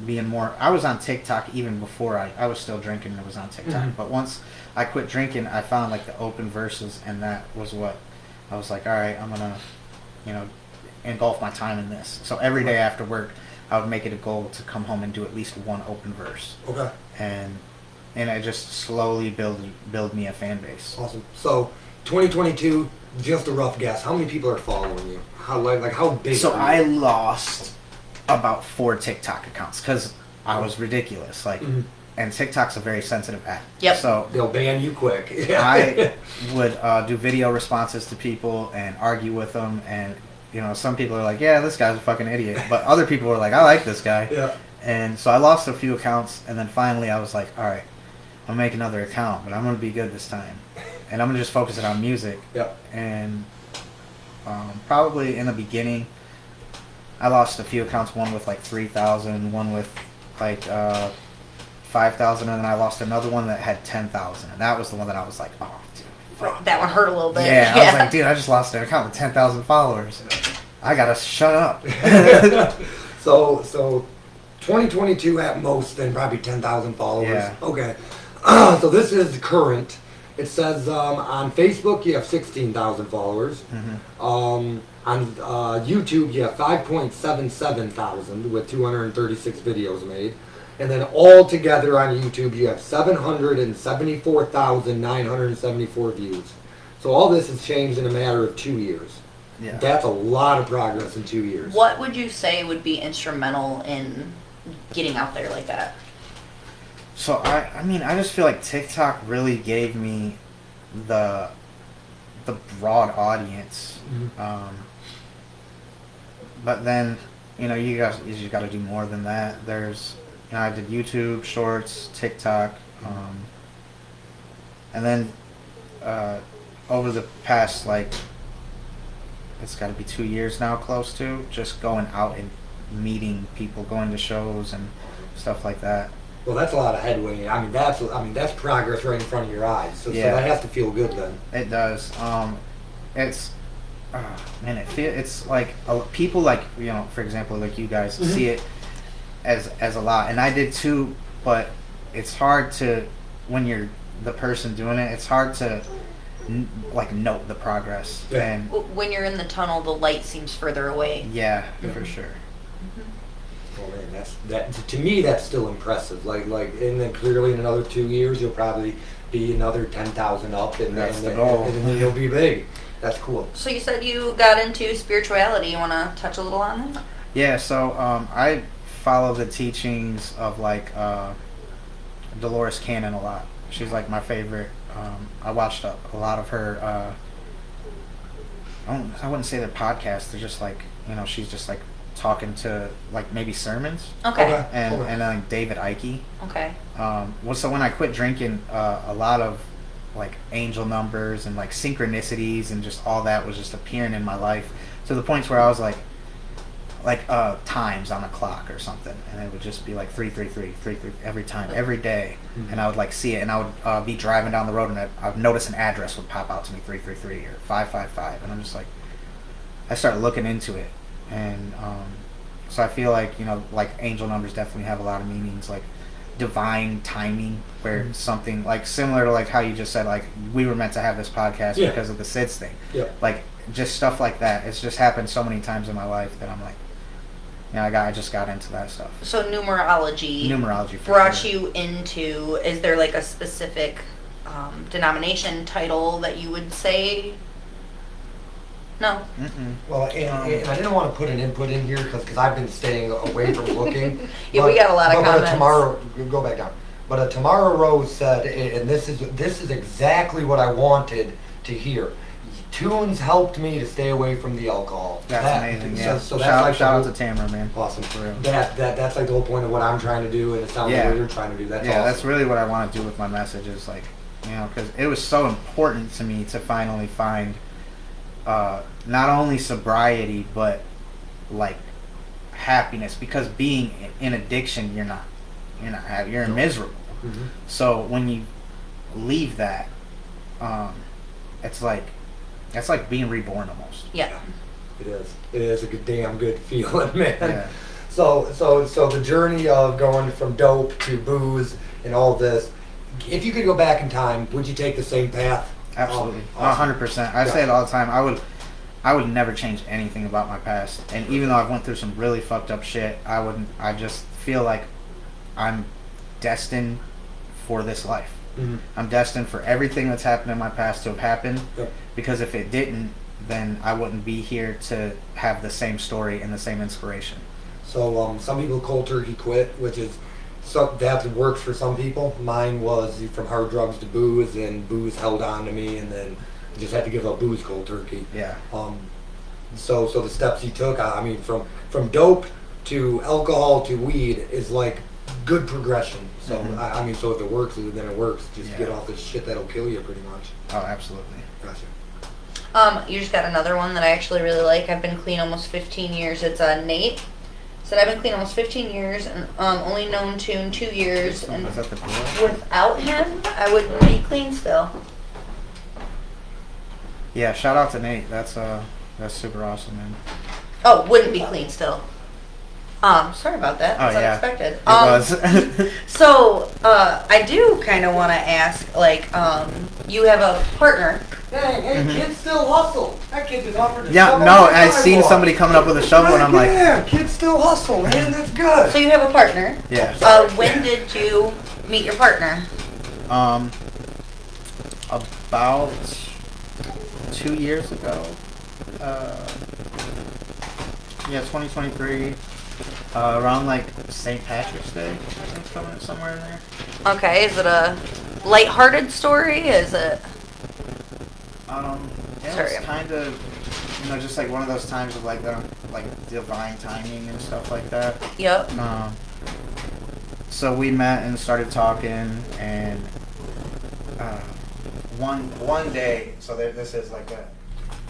being more... I was on TikTok even before I was still drinking and I was on TikTok. But once I quit drinking, I found like the open verses, and that was what I was like, all right, I'm gonna, engulf my time in this. So every day after work, I would make it a goal to come home and do at least one open verse.
Okay.
And I just slowly build me a fan base.
Awesome. So 2022, just a rough guess. How many people are following you? How how big?
So
are you?
I lost about 4 TikTok accounts because I was ridiculous. And TikTok's a very sensitive app.
Yep.
So
They'll ban you quick.
I would do video responses to people and argue with them, and some people are like, yeah, this guy's a fucking idiot, but other people were like, I like this guy.
Yeah.
And so I lost a few accounts, and then finally I was like, all right, I'm gonna make another account, but I'm gonna be good this time, and I'm gonna just focus it on music.
Yeah.
And probably in the beginning, I lost a few accounts. One with like 3,000, one with like 5,000, and then I lost another one that had 10,000, and that was the one that I was like, oh, dude, fuck.
That one hurt a little bit.
Yeah, I was like, dude, I just lost an account with 10,000 followers. I gotta shut up.
So 2022 at most, then probably 10,000 followers.
Yeah.
Okay. So this is current. It says on Facebook you have 16,000 followers.
Mm-hmm.
On YouTube you have 5.77 thousand with 236 videos made. And then all together on YouTube you have 774,974 views. So all this has changed in a matter of 2 years.
Yeah.
That's a lot of progress in 2 years.
What would you say would be instrumental in getting out there like that?
So I mean, I just feel like TikTok really gave me the broad audience.
Mhm.
But then, you got to do more than that. There's, I did YouTube Shorts, TikTok, and then over the past it's got to be 2 years now, close to, just going out and meeting people, going to shows and stuff like that.
Well, that's a lot of headway. That's progress right in front of your eyes. So
Yeah.
that has to feel good then.
It does. It's it's like people for example, like you guys
Mm-hmm.
see it as a lot, and I did too. But it's hard to, when you're the person doing it, it's hard to note the progress.
Yeah.
And
When you're in the tunnel, the light seems further away.
yeah, for sure.
Oh man, that to me that's still impressive. And then clearly in another 2 years you'll probably be another 10,000 up, and
That's the
then
goal.
and then you'll be big. That's cool.
So you said you got into spirituality. You want to touch a little on that?
Yeah. So I follow the teachings of Dolores Cannon a lot. She's like my favorite. I watched a lot of her. I wouldn't say they're podcasts. They're just she's just talking to maybe sermons.
Okay.
And then David Icke.
Okay.
So when I quit drinking, a lot of angel numbers and synchronicities and just all that was just appearing in my life, to the points where I was times on a clock or something, and it would just be 333 every time, every day.
Mm-hmm.
And I would see it, and I would be driving down the road, and I'd notice an address would pop out to me, 333 or 555, and I'm just I started looking into it, and so I feel angel numbers definitely have a lot of meanings, divine timing, where something similar to how you just said, we were meant to have this podcast
Yeah.
because of the SIDS thing.
Yeah.
Just stuff like that. It's just happened so many times in my life that I'm I just got into that stuff.
So numerology
For
brought
sure.
you into, is there a specific denomination title that you would say? No.
Mm-mm.
Well, and I didn't want to put an input in here because I've been staying away from looking.
Yeah, we got a lot of comments.
Tomorrow, go back down. But Tamara Rose said, and this is exactly what I wanted to hear. Tunes helped me to stay away from the alcohol.
That's amazing. Yeah.
So that's
shout out to Tamara, man.
awesome.
For real.
That's the whole point of what I'm trying to do, and it sounds like
Yeah.
what you're trying to do. That's
Yeah,
awesome.
that's really what I want to do with my message is because it was so important to me to finally find not only sobriety but happiness, because being in addiction you're not happy, you're miserable.
Mm-hmm.
So when you leave that, it's like being reborn almost.
Yeah.
It is. It is a damn good feeling, man.
Yeah.
So the journey of going from dope to booze and all this, if you could go back in time, would you take the same path?
Absolutely,
Awesome.
100%. I say it all the time. I would never change anything about my past. And even though I've went through some really fucked up shit, I wouldn't. I just feel like I'm destined for this life.
Mhm.
I'm destined for everything that's happened in my past to have happened.
Yep.
Because if it didn't, then I wouldn't be here to have the same story and the same inspiration.
So some people cold turkey quit, which is that works for some people. Mine was from hard drugs to booze, and booze held on to me, and then I just had to give up booze cold turkey.
Yeah.
So the steps he took, I mean, from dope to alcohol to weed is like good progression. So I mean, so if it works, then it works. Just get off this shit that'll kill you, pretty much.
Oh, absolutely.
Gotcha.
You just got another one that I actually really like. I've been clean almost 15 years. It's Nate. Said I've been clean almost 15 years and only known Tune 2 years. And
Was that the pool?
without him, I wouldn't be clean still.
Yeah, shout out to Nate. That's super awesome, man.
Oh, wouldn't be clean still. Sorry about that.
Oh,
That's
yeah.
unexpected.
It was.
So, I do kind of want to ask, like, you have a partner.
Hey, kids still hustle. That kid just offered to
Yeah,
shovel
no,
on the
I seen
sidewalk.
somebody coming up with a shovel, and I'm like,
yeah, kids still hustle, man. That's good.
So you have a partner.
yeah.
When did you meet your partner?
About 2 years ago. Yeah, 2023. Around like St. Patrick's Day, I think, coming somewhere in there.
Okay, is it a lighthearted story? Is it?
It
Sorry.
was kind of, just like one of those times of like divine timing and stuff like that.
Yep.
So we met and started talking, and one day, this is like a.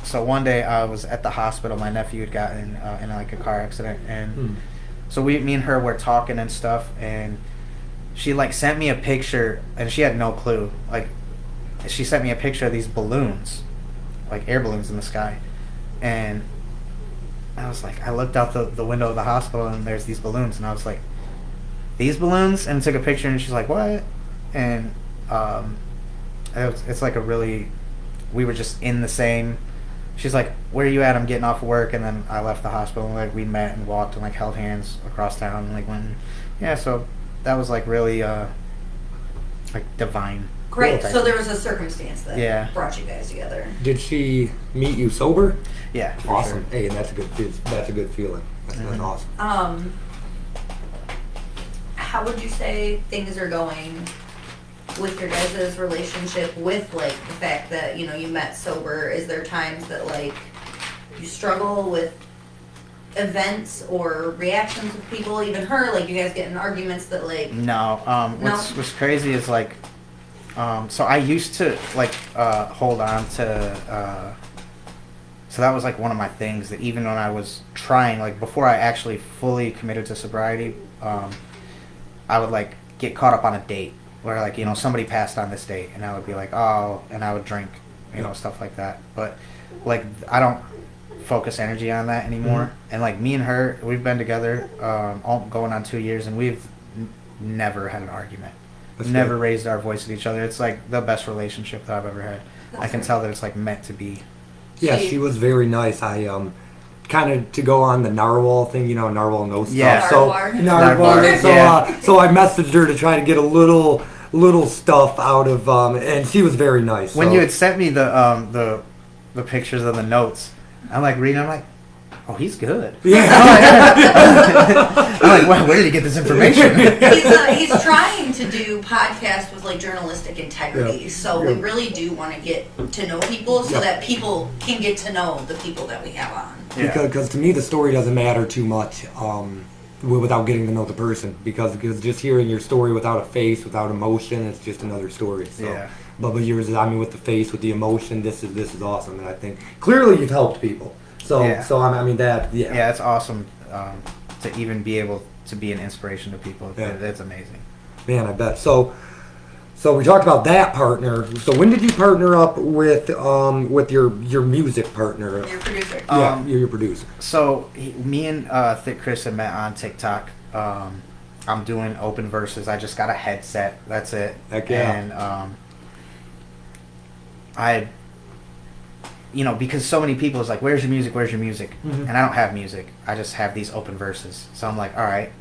So one day I was at the hospital. My nephew had gotten in like a car accident, and so me and her were talking and stuff, and she like sent me a picture, and she had no clue. Like, she sent me a picture of these balloons, like air balloons in the sky, and I was like, I looked out the window of the hospital, and there's these balloons, and I was like, these balloons, and took a picture, and she's like, what? And it's like a really, we were just in the same. She's like, where are you at? I'm getting off of work. And then I left the hospital, and like we met and walked and like held hands across town and like went. Yeah, so that was like really like divine.
Great.
Cool.
So there was a circumstance that
Yeah.
brought you guys together.
Did she meet you sober?
Yeah, for
Awesome.
sure.
Hey, and that's a good feeling. That's awesome.
How would you say things are going with your guys' relationship, with like the fact that you met sober? Is there times that like you struggle with events or reactions of people, even her, like you guys get in arguments that like
No. What's crazy is like, so I used to like hold on to. So that was like one of my things that even when I was trying, like before I actually fully committed to sobriety, I would like get caught up on a date where like somebody passed on this date, and I would be like, oh, and I would drink, stuff like that. But like I don't focus energy on that anymore. And like me and her, we've been together going on 2 years, and we've never had an argument.
That's
Never
good.
raised our voice at each other. It's like the best relationship that I've ever had. I can tell that it's like meant to be.
Yeah, she was very nice. I kind of to go on the narwhal thing, narwhal knows stuff.
Yeah.
So
Narwhal.
narwhal. So I messaged her to try to get a little stuff out of and she was very nice.
When
so.
you had sent me the pictures of the notes, I'm like reading. I'm like, oh, he's good.
Yeah.
I'm like, wow, where did he get this information?
he's trying to do podcasts with like journalistic integrity.
Yep.
So we really do want to get to know people so
Yep.
that people can get to know the people that we have on.
Because to me the story doesn't matter too much without getting to know the person, because just hearing your story without a face, without emotion, it's just another story. So.
Yeah.
But yours is, with the face, with the emotion, this is awesome, and I think clearly you've helped people. So
Yeah.
Yeah,
It's awesome to even be able to be an inspiration to people.
Yeah.
It's amazing.
Man, I bet. So we talked about that partner. So when did you partner up with your music partner?
Your producer.
Yeah, your producer.
So me and Thick Chris had met on TikTok. I'm doing open verses. I just got a headset. That's it.
Heck yeah.
And because so many people is like, where's your music?
Mm-hmm.
And I don't have music. I just have these open verses. So I'm like, all right,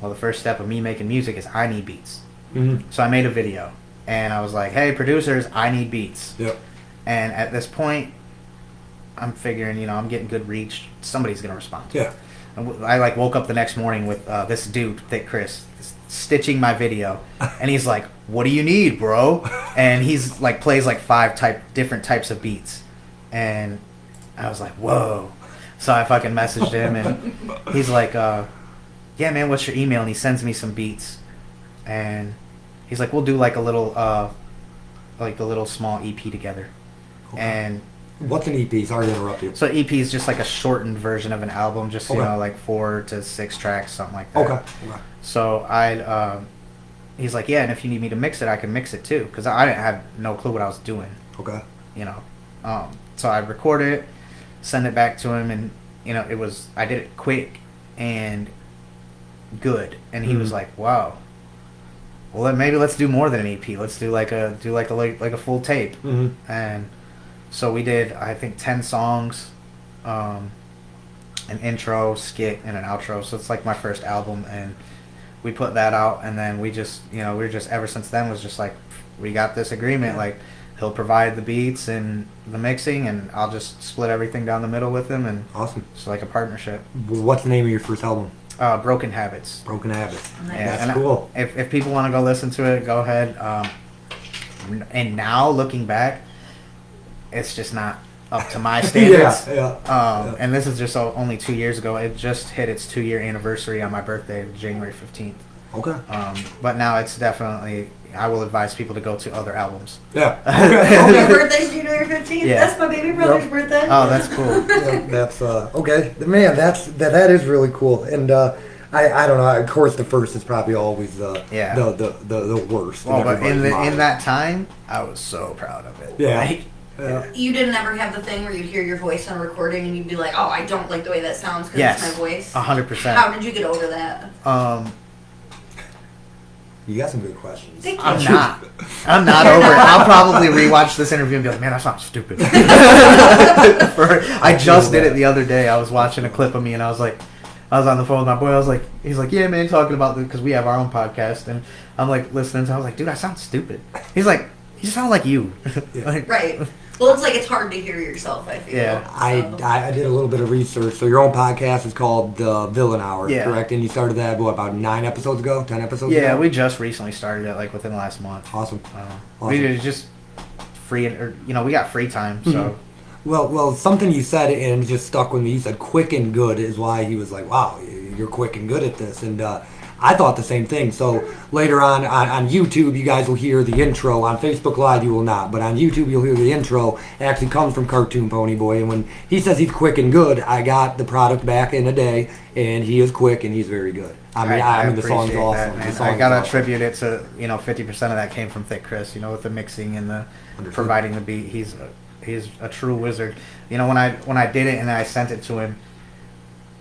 well, the first step of me making music is I need beats.
Mm-hmm.
So I made a video, and I was like, hey, producers, I need beats.
Yep.
And at this point, I'm figuring, I'm getting good reach. Somebody's going to respond.
Yeah.
I like woke up the next morning with this dude, Thick Chris, stitching my video, and he's like, what do you need, bro? And he's like plays like 5 different types of beats. And I was like, whoa. So I fucking messaged him, and he's like, yeah, man, what's your email? And he sends me some beats, and he's like, we'll do like a little small EP together.
Okay.
And
what's an EP? Sorry to interrupt you.
so EP is just like a shortened version of an album, just
Okay.
like 4 to 6 tracks, something like that.
Okay.
So he's like, yeah, and if you need me to mix it, I can mix it too, because I didn't have no clue what I was doing.
Okay.
So I recorded it, send it back to him, and I did it quick and good, and he was like, wow. Well, then maybe let's do more than an EP. Let's do like a full tape.
Mm-hmm.
And so we did, I think, 10 songs, an intro, skit, and an outro. So it's like my first album, and we put that out, and then we just, ever since then was just like, we got this agreement, like, he'll provide the beats and the mixing, and I'll just split everything down the middle with him, and
Awesome.
it's like a partnership.
What's the name of your first album?
Broken Habits.
Broken Habits.
Yeah,
That's
and
cool.
If people want to go listen to it, go ahead. And now looking back, it's just not up to my standards.
Yeah.
And this is just only 2 years ago. It just hit its 2-year anniversary on my birthday, January 15th.
Okay.
But now it's definitely, I will advise people to go to other albums.
Yeah.
Your birthday's January 15th?
Yeah.
That's my baby brother's birthday.
Oh, that's cool.
Yeah, that's okay. Man, that is really cool. And I don't know. Of course, the first is probably always the worst.
Well, but in
everybody's
that time, I was so proud of it.
Yeah.
Like,
Yeah.
You didn't ever have the thing where you'd hear your voice on a recording and you'd be like, oh, I don't like the way that sounds because
Yes.
it's my voice.
100%.
How did you get over that?
You got some good questions.
Thank you.
I'm not over it. I'll probably rewatch this interview and be like, man, that sounds stupid. I just did it the other day. I was watching a clip of me, and I was on the phone with my boy. He's like, yeah, man, talking about because we have our own podcast, and I'm like listening to. I was like, dude, I sound stupid. He's like, you sound like you. Like,
Right. Well, it's like it's hard to hear yourself, I feel.
Yeah.
I did a little bit of research. So your own podcast is called The Villain Hour,
Yeah.
correct? And you started that, about 9 episodes ago? 10 episodes ago?
Yeah, we just recently started it, like within the last month.
Awesome.
We did just free, we got free time, so.
Well, something you said, and it just stuck with me. You said quick and good is why he was like, wow, you're quick and good at this. And I thought the same thing. So later on YouTube, you guys will hear the intro. On Facebook Live, you will not. But on YouTube, you'll hear the intro. It actually comes from Cartoon Pony Boy. And when he says he's quick and good, I got the product back in a day. And he is quick and he's very good. I mean the song's
appreciate
awesome.
that,
The
man. I gotta
awesome.
attribute it to 50% of that came from Thick Chris. With the mixing and the
Understood.
providing the beat. He's a true wizard. When I did it and I sent it to him,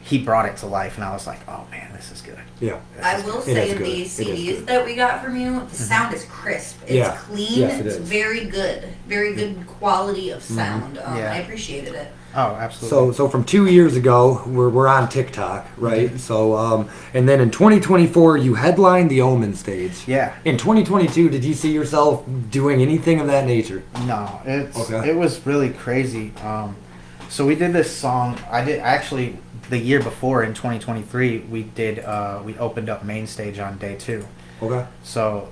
he brought it to life, and I was like, oh man, this is good.
Yeah.
I will
It
say
is good.
these
It is
CDs
good.
that we got from you, the sound is crisp. It's
Yeah.
clean.
Yes, it
it's
is.
very good. Very good quality of sound.
Yeah.
I appreciated it.
Oh, absolutely.
So from 2 years ago, we're on TikTok, right?
Mm-hmm.
So and then in 2024, you headlined the Omen stage.
Yeah.
In 2022, did you see yourself doing anything of that nature?
No,
Okay.
it was really crazy. So we did this song. I did actually the year before in 2023. We opened up main stage on day 2.
Okay.
So,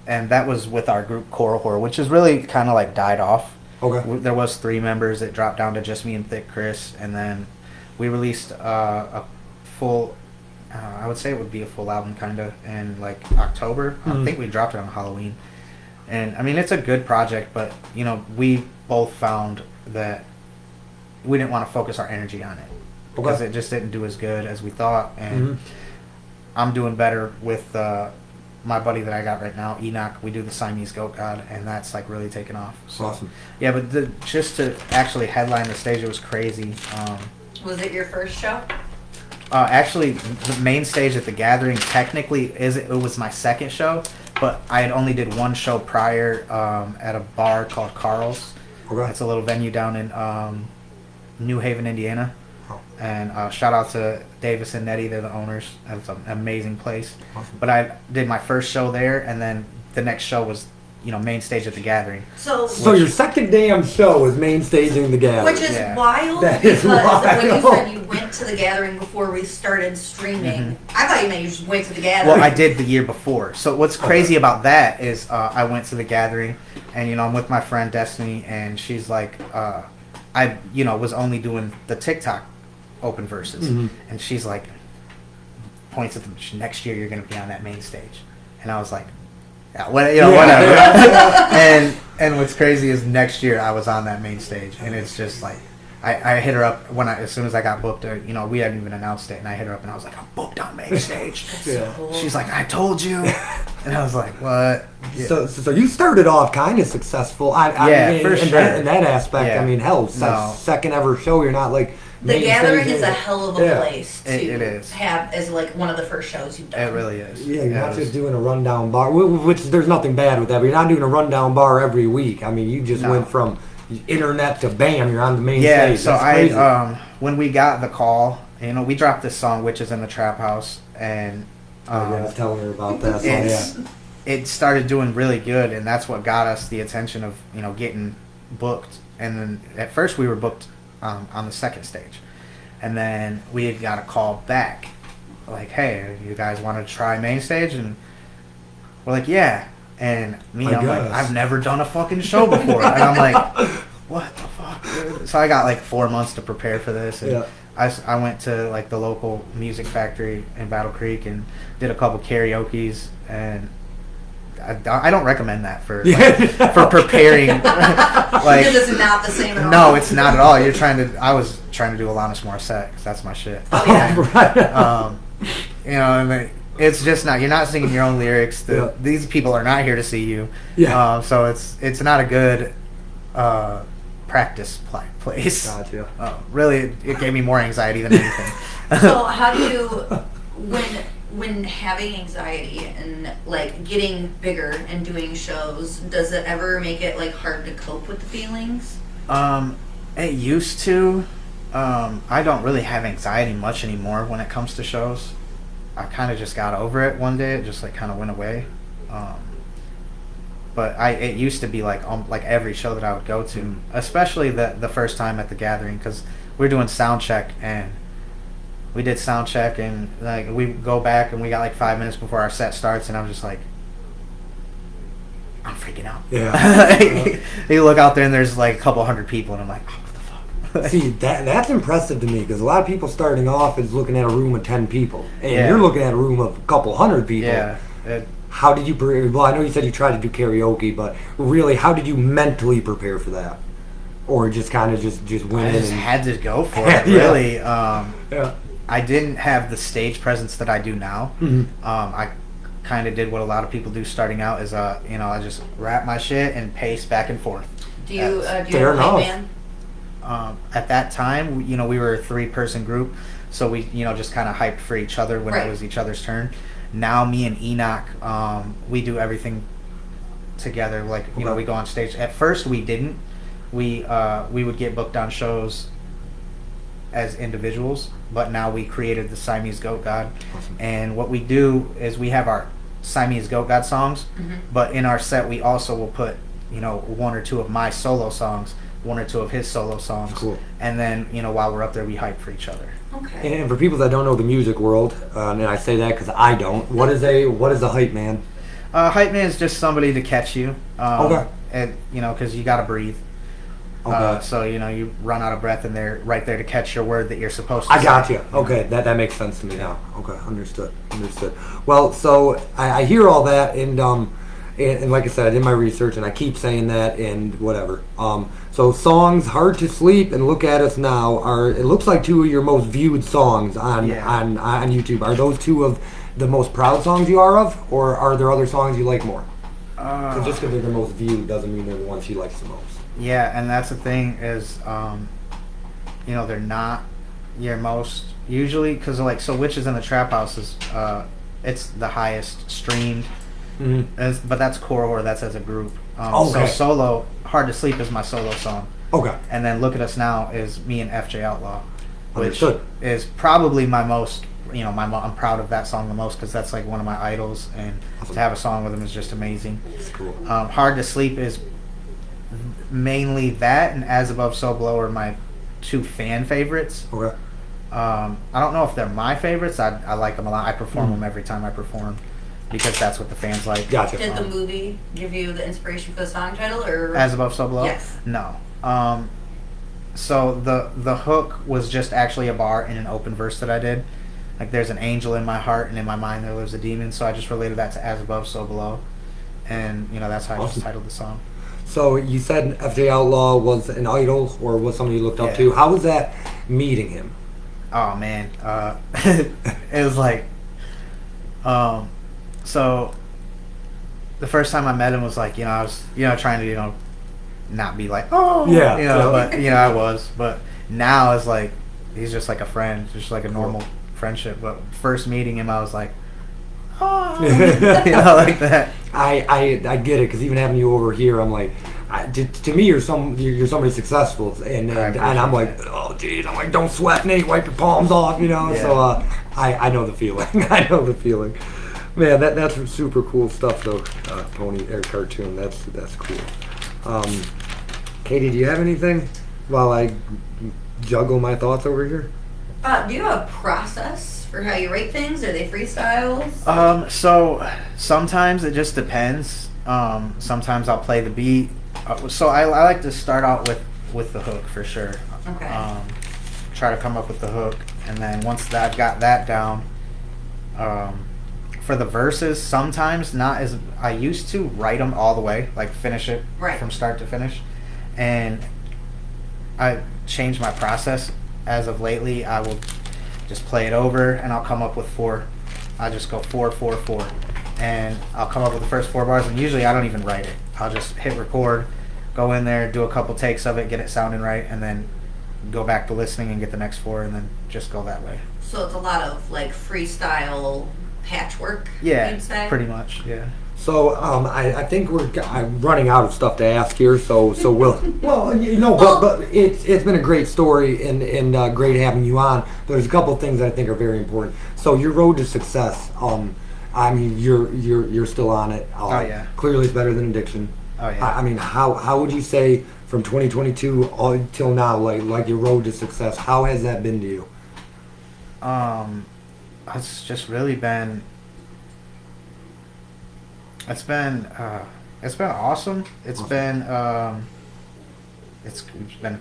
and that was with our group Coral Horror, which is really kind of like died off.
Okay.
There was 3 members. It dropped down to just me and Thick Chris, and then we released a full. I would say it would be a full album, kind of, in like October. I think we dropped it on Halloween, and I mean it's a good project, but we both found that we didn't want to focus our energy on it because it just didn't do as good as we thought, and I'm doing better with my buddy that I got right now, Enoch. We do the Siamese Goat God, and that's like really taken off. So,
Awesome.
Yeah, but just to actually headline the stage, it was crazy.
Was it your first show?
Actually, the main stage at the Gathering technically it was my second show, but I had only did one show prior at a bar called Carl's.
Okay.
It's a little venue down in New Haven, Indiana.
Oh.
And shout out to Davis and Nettie, they're the owners. It's an amazing place.
Awesome.
But I did my first show there, and then the next show was, main stage at the Gathering.
So
your second damn show was main staging the Gathering.
which is
Yeah.
wild
That
because
is
when you
wild.
said you went to the Gathering before we started streaming, I thought you meant you just went to the Gathering.
Well, I did the year before. So what's crazy about that is I went to the Gathering, and I'm with my friend Destiny, and she's like, I was only doing the TikTok open verses, and she's like, points at the next year you're gonna be on that main stage, and I was like, yeah, whatever. and what's crazy is next year I was on that main stage, and it's just like. I hit her up as soon as I got booked. We hadn't even announced it, and I hit her up and I was like, "I'm booked on main stage."
Yeah.
She's like, "I told you," and I was like, "What?" Yeah.
So you started off kind of successful.
For sure.
In that aspect,
Yeah.
I mean, hell,
No.
second ever show, you're not like
the
main
Gathering
stage
is a
and-
hell of a
Yeah.
place to
It is.
have as like one of the first shows you've done.
It really is.
Yeah, you're not
it
just
was-
doing a rundown bar, which there's nothing bad with that, but you're not doing a rundown bar every week. I mean, you just
No.
went from internet to bam, you're on the main
Yeah.
stage.
So
That's crazy.
when we got the call, we dropped this song, "Witches in the Trap House," and
I was telling her about that. So,
it's,
yeah.
it started doing really good, and that's what got us the attention of getting booked. And then at first we were booked on the second stage, and then we had got a call back like, "Hey, you guys want to try main stage?" And we're like, "Yeah." And I'm like, "I've never done a fucking show before," and I'm like, "What the fuck, dude?" So I got like 4 months to prepare for this, and
Yeah.
I went to like the local music factory in Battle Creek and did a couple karaoke's, and I don't recommend that for for preparing. Like,
because it's not the same at all.
no, it's not at all. I was trying to do Alanis Morissette because that's my shit.
Oh, yeah.
And it's just not. You're not singing your own lyrics.
Yeah.
These people are not here to see you.
Yeah.
So it's not a good practice place.
Gotcha.
Really, it gave me more anxiety than anything.
So how do you, when having anxiety and like getting bigger and doing shows, does it ever make it like hard to cope with the feelings?
It used to. I don't really have anxiety much anymore when it comes to shows. I kind of just got over it one day. It just like kind of went away. But it used to be like every show that I would go to, especially the first time at the Gathering, because we were doing sound check, and we did sound check, and like we go back and we got like 5 minutes before our set starts, and I'm just like, I'm freaking out.
Yeah.
You look out there and there's like a couple hundred people, and I'm like, oh, what the fuck?
See, that's impressive to me because a lot of people starting off is looking at a room of 10 people, and
Yeah.
you're looking at a room of a couple hundred people.
Yeah.
How did you? Well, I know you said you tried to do karaoke, but really, how did you mentally prepare for that, or just kind of just went
I
in
just
and
had to go for it.
Yeah.
Really.
yeah.
I didn't have the stage presence that I do now. I kind of did what a lot of people do starting out is I just rap my shit and pace back and forth.
Do you do you
Fair
have a hype
enough.
man?
At that time, we were a 3-person group, so we just kind of hyped for each other when
Right.
it was each other's turn. Now me and Enoch, we do everything together. Like
Okay.
we go on stage. At first we didn't. We would get booked on shows as individuals, but now we created the Siamese Goat God.
Awesome.
And what we do is we have our Siamese Goat God songs, but in our set we also will put 1 or 2 of my solo songs, 1 or 2 of his solo songs.
Cool.
And then while we're up there we hype for each other.
Okay.
And for people that don't know the music world, and I say that because I don't, what is a hype man?
Hype man is just somebody to catch you.
Okay.
And because you got to breathe.
Okay.
So you run out of breath and they're right there to catch your word that you're supposed to
I
say.
got you. Okay, that makes sense to me now. Okay, understood. Well, so I hear all that, and like I said, I did my research, and I keep saying that, and whatever. So songs "Hard to Sleep" and "Look at Us Now" are, it looks like, 2 of your most viewed songs on YouTube. Are those 2 of the most proud songs you are of, or are there other songs you like more? 'Cause just because they're the most viewed doesn't mean they're the ones she likes the most.
Yeah, and that's the thing is, they're not your most usually because so "Witches in the Trap House" is it's the highest streamed but that's core, that's as a group.
Okay.
So solo, Hard to Sleep is my solo song.
Okay.
And then Look at Us Now is me and FJ Outlaw, which
Understood.
is probably my most, I'm proud of that song the most because that's like one of my idols, and to have a song with him is just amazing.
That's cool.
Hard to Sleep is mainly that, and As Above So Below are my two fan favorites.
Okay.
I don't know if they're my favorites. I like them a lot. I perform them every time I perform because that's what the fans like.
Gotcha.
Did the movie give you the inspiration for the song title, or
As Above So Below?
Yes.
No. So the hook was just actually a bar in an open verse that I did. Like, there's an angel in my heart, and in my mind there lives a demon. So I just related that to As Above So Below, and that's how I just titled the song.
So you said FJ Outlaw was an idol or was somebody you looked up
Yeah.
to. How was that meeting him?
Oh man, it was like, so the first time I met him was like, I was, trying to, not be like, oh,
Yeah,
but I was, but now it's like, he's just like a friend, just like a normal friendship. But first meeting him, I was like, oh, like that.
I get it because even having you over here, I'm like, to me you're somebody successful, and I'm like, oh geez, I'm like, don't sweat, Nate, wipe your palms off,
Yeah.
So I know the feeling. I know the feeling. Man, that's super cool stuff though. Pony or cartoon, that's cool. Katie, do you have anything while I juggle my thoughts over here?
do you have a process for how you write things? Are they freestyles?
So sometimes it just depends. Sometimes I'll play the beat. So I like to start out with the hook for sure.
Okay.
Try to come up with the hook, and then once I've got that down, for the verses, sometimes not as I used to write them all the way, like finish it from start to finish, and I changed my process as of lately. I will just play it over, and I'll come up with 4. I just go 4, 4, 4, and I'll come up with the first 4 bars, and usually I don't even write it. I'll just hit record, go in there, do a couple takes of it, get it sounding right, and then go back to listening and get the next 4, and then just go that way.
So it's a lot of like freestyle patchwork.
Yeah,
you'd say?
pretty much. Yeah.
So I think I'm running out of stuff to ask here. So we'll but it's been a great story and great having you on. But there's a couple things that I think are very important. So your road to success. I mean you're still on it.
Oh yeah.
Clearly, it's better than addiction.
Oh yeah.
I mean, how would you say from 2022 until now, like your road to success? How has that been to you?
It's just really been. It's been awesome. It's been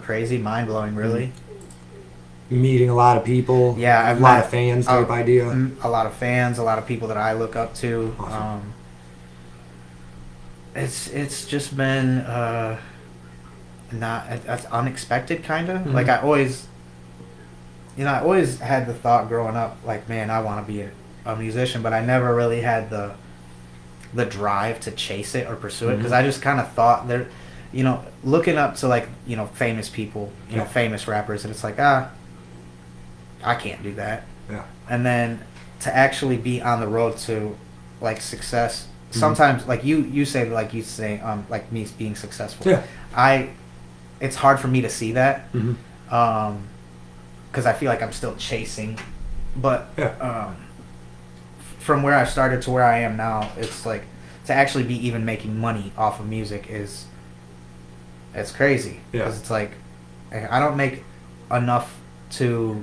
crazy, mind blowing, really.
Meeting a lot of people.
Yeah, I've
a lot
met
of fans type idea.
A lot of fans, a lot of people that I look up to.
Awesome.
It's just been it's unexpected, kind of.
Mm-hmm.
Like I always had the thought growing up, like, man, I want to be a musician, but I never really had the drive to chase it or pursue it, because I just kind of thought there, looking up to like famous people, famous rappers, and it's like I can't do that.
Yeah.
And then to actually be on the road to like success, sometimes like you say like me being successful.
Yeah.
It's hard for me to see that.
Mm-hmm.
Because I feel like I'm still chasing, but
Yeah.
From where I started to where I am now, it's like to actually be even making money off of music it's crazy.
Yeah.
Because it's like I don't make enough to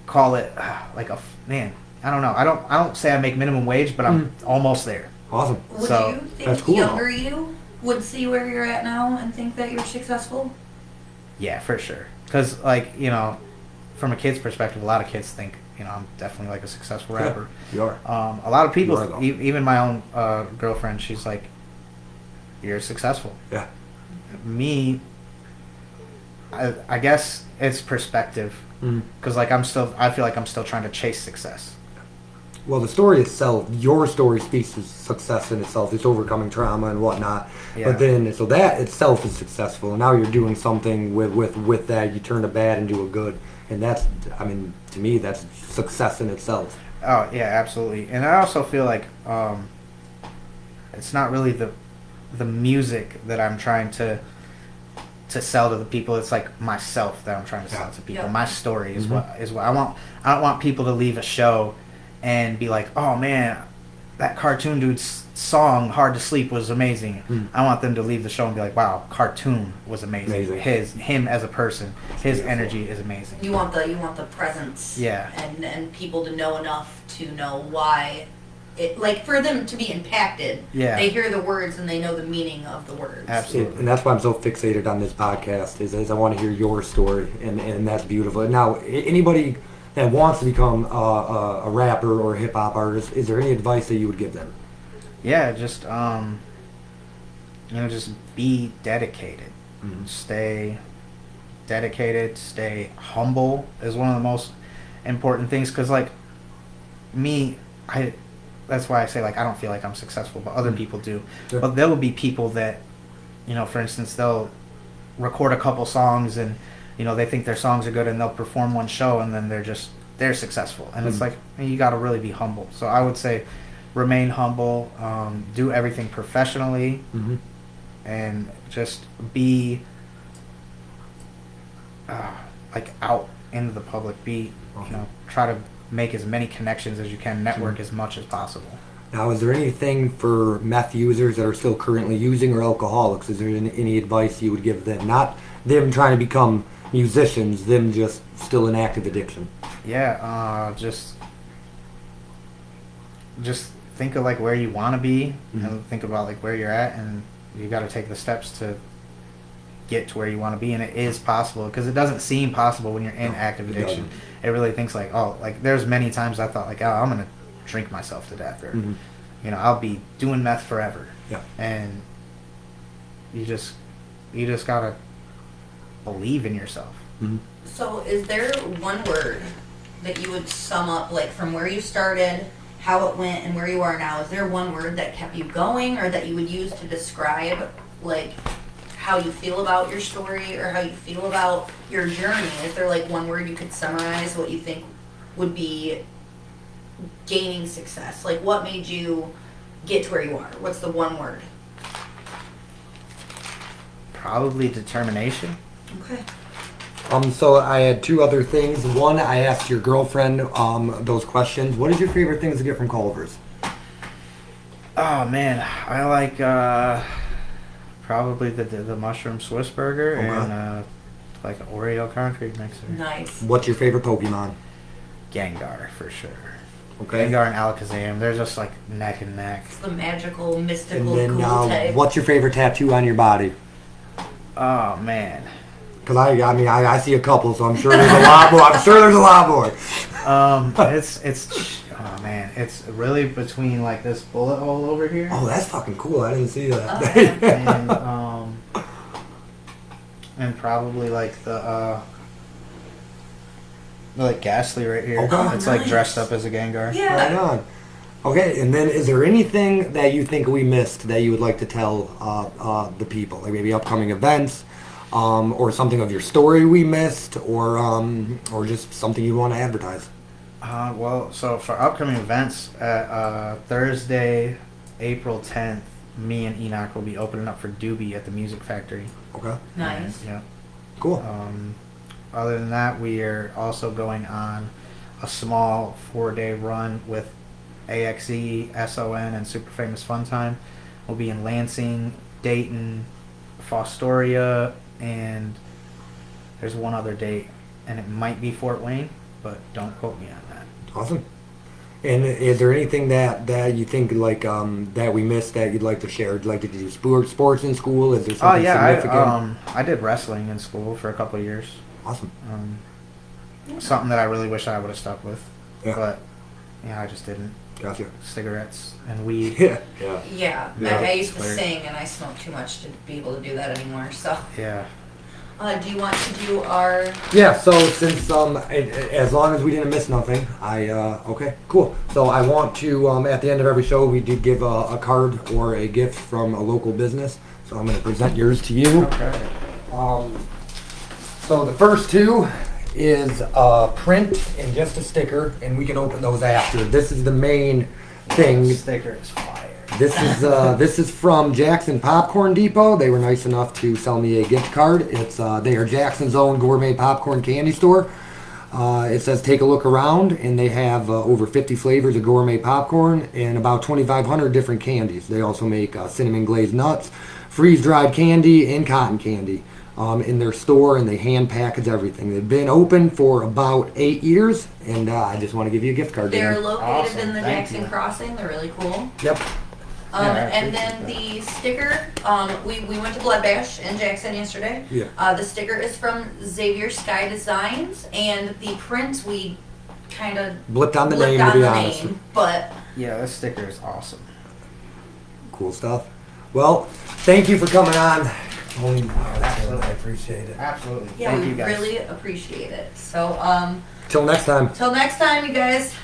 call it like man. I don't know. I don't say I make minimum wage, but I'm almost there.
Awesome.
Would
So,
you think
that's cool,
younger you would see where you're at now and think that you're successful?
Yeah, for sure. Because like from a kid's perspective, a lot of kids think I'm definitely like a successful rapper.
You are.
A lot of people,
You are, though.
even my own girlfriend, she's like, "You're successful."
Yeah.
Me, I guess it's perspective,
Mm.
because like I feel like I'm still trying to chase success.
Well, the story itself, your story speaks to success in itself. It's overcoming trauma and whatnot.
Yeah.
But then, so that itself is successful. And now you're doing something with that. You turn a bad into a good. And that's, I mean, to me, that's success in itself.
Oh yeah, absolutely. And I also feel like it's not really the music that I'm trying to sell to the people. It's like myself that I'm trying to sell to people.
Yeah.
My story is what I want. I don't want people to leave a show and be like, "Oh man, that cartoon dude's song Hard to Sleep was amazing." I want them to leave the show and be like, "Wow, cartoon was amazing. Him as a person, his energy is amazing."
You want the presence.
Yeah.
And people to know enough to know why it, like, for them to be impacted.
Yeah.
They hear the words and they know the meaning of the words.
Absolutely.
And that's why I'm so fixated on this podcast is I want to hear your story, and that's beautiful. Now, anybody that wants to become a rapper or a hip hop artist, is there any advice that you would give them?
Yeah, just just be dedicated. Stay dedicated. Stay humble is one of the most important things. Because like me, that's why I say like I don't feel like I'm successful, but other people do.
Sure.
But there will be people that, for instance, they'll record a couple songs and they think their songs are good and they'll perform one show and then they're successful. And it's like you got to really be humble. So I would say remain humble, do everything professionally, and just be like out into the public. Be try to make as many connections as you can, network as much as possible.
Now, is there anything for meth users that are still currently using or alcoholics? Is there any advice you would give them? Not them trying to become musicians, them just still in active addiction.
Yeah, just think of like where you want to be, and think about like where you're at, and you got to take the steps to get to where you want to be. And it is possible, because it doesn't seem possible when you're in active addiction. It really thinks like, oh, like there's many times I thought like, oh, I'm gonna drink myself to death, or I'll be doing meth forever.
Yeah.
And you just gotta believe in yourself.
So is there one word that you would sum up, like, from where you started, how it went, and where you are now? Is there one word that kept you going, or that you would use to describe, like, how you feel about your story, or how you feel about your journey? Is there, like, one word you could summarize what you think would be gaining success? Like, what made you get to where you are? What's the one word?
Probably determination.
Okay.
So I had two other things. One, I asked your girlfriend those questions. What is your favorite things to get from Culver's?
Oh man, I like probably the mushroom Swiss burger and like an Oreo concrete mixer.
Nice.
What's your favorite Pokemon?
Gengar for sure.
Okay.
Gengar and Alakazam, they're just like neck and neck.
It's the magical,
And
mystical,
then
ghoul type.
what's your favorite tattoo on your body?
Oh man.
Because I see a couple, so I'm sure there's a lot more. I'm sure there's a lot more.
It's oh man, it's really between like this bullet hole over here.
Oh, that's fucking cool. I didn't see that.
And probably like the like Ghastly right here.
Okay.
It's like dressed up as a Gengar.
Yeah.
Right on. Okay, and then is there anything that you think we missed that you would like to tell the people? Like maybe upcoming events, or something of your story we missed, or just something you want to advertise?
Well, so for upcoming events, Thursday, April 10th, me and Enoch will be opening up for Doobie at the Music Factory.
Okay.
Nice.
Yeah.
Cool.
Other than that, we are also going on a small 4-day run with AXE, SON, and Super Famous Fun Time. We'll be in Lansing, Dayton, Fostoria, and there's one other date, and it might be Fort Wayne, but don't quote me on that.
Awesome. And is there anything that you think like that we missed that you'd like to share? Would you like to do sports in school? Is there something significant?
I did wrestling in school for a couple of years.
Awesome.
Something that I really wish I would have stuck with,
Yeah.
but I just didn't.
Gotcha.
Cigarettes and weed.
Yeah.
Yeah.
Yeah,
I used to
weird.
sing, and I smoke too much to be able to do that anymore. So,
Yeah.
do you want to do our?
Yeah. So since as long as we didn't miss nothing, okay, cool. So I want to at the end of every show we do give a card or a gift from a local business. So I'm going to present yours to you.
Okay.
So the first two is a print and just a sticker, and we can open those after. This is the main thing.
Sticker is fire.
This is from Jackson Popcorn Depot. They were nice enough to sell me a gift card. It's they are Jackson's own gourmet popcorn candy store. It says take a look around, and they have over 50 flavors of gourmet popcorn and about 2,500 different candies. They also make cinnamon glazed nuts, freeze-dried candy, and cotton candy in their store, and they hand package everything. They've been open for about 8 years, and I just want to give you a gift card.
They're
Dan.
located
Awesome.
in the
Thank
Jackson
you.
Crossing. They're really cool.
Yep.
I
And
appreciate
then the sticker, we went to Blood Bash in Jackson yesterday.
Yeah.
The sticker is from Xavier Sky Designs, and the print we kind of
Blipped on the
blipped
name,
on
to be
the
honest.
name, but
Yeah, this sticker is awesome.
Cool stuff. Well, thank you for coming on.
Absolutely.
I appreciate it.
Absolutely.
yeah,
Thank
we
you guys.
really appreciate it. So,
Till next time.
till next time, you guys.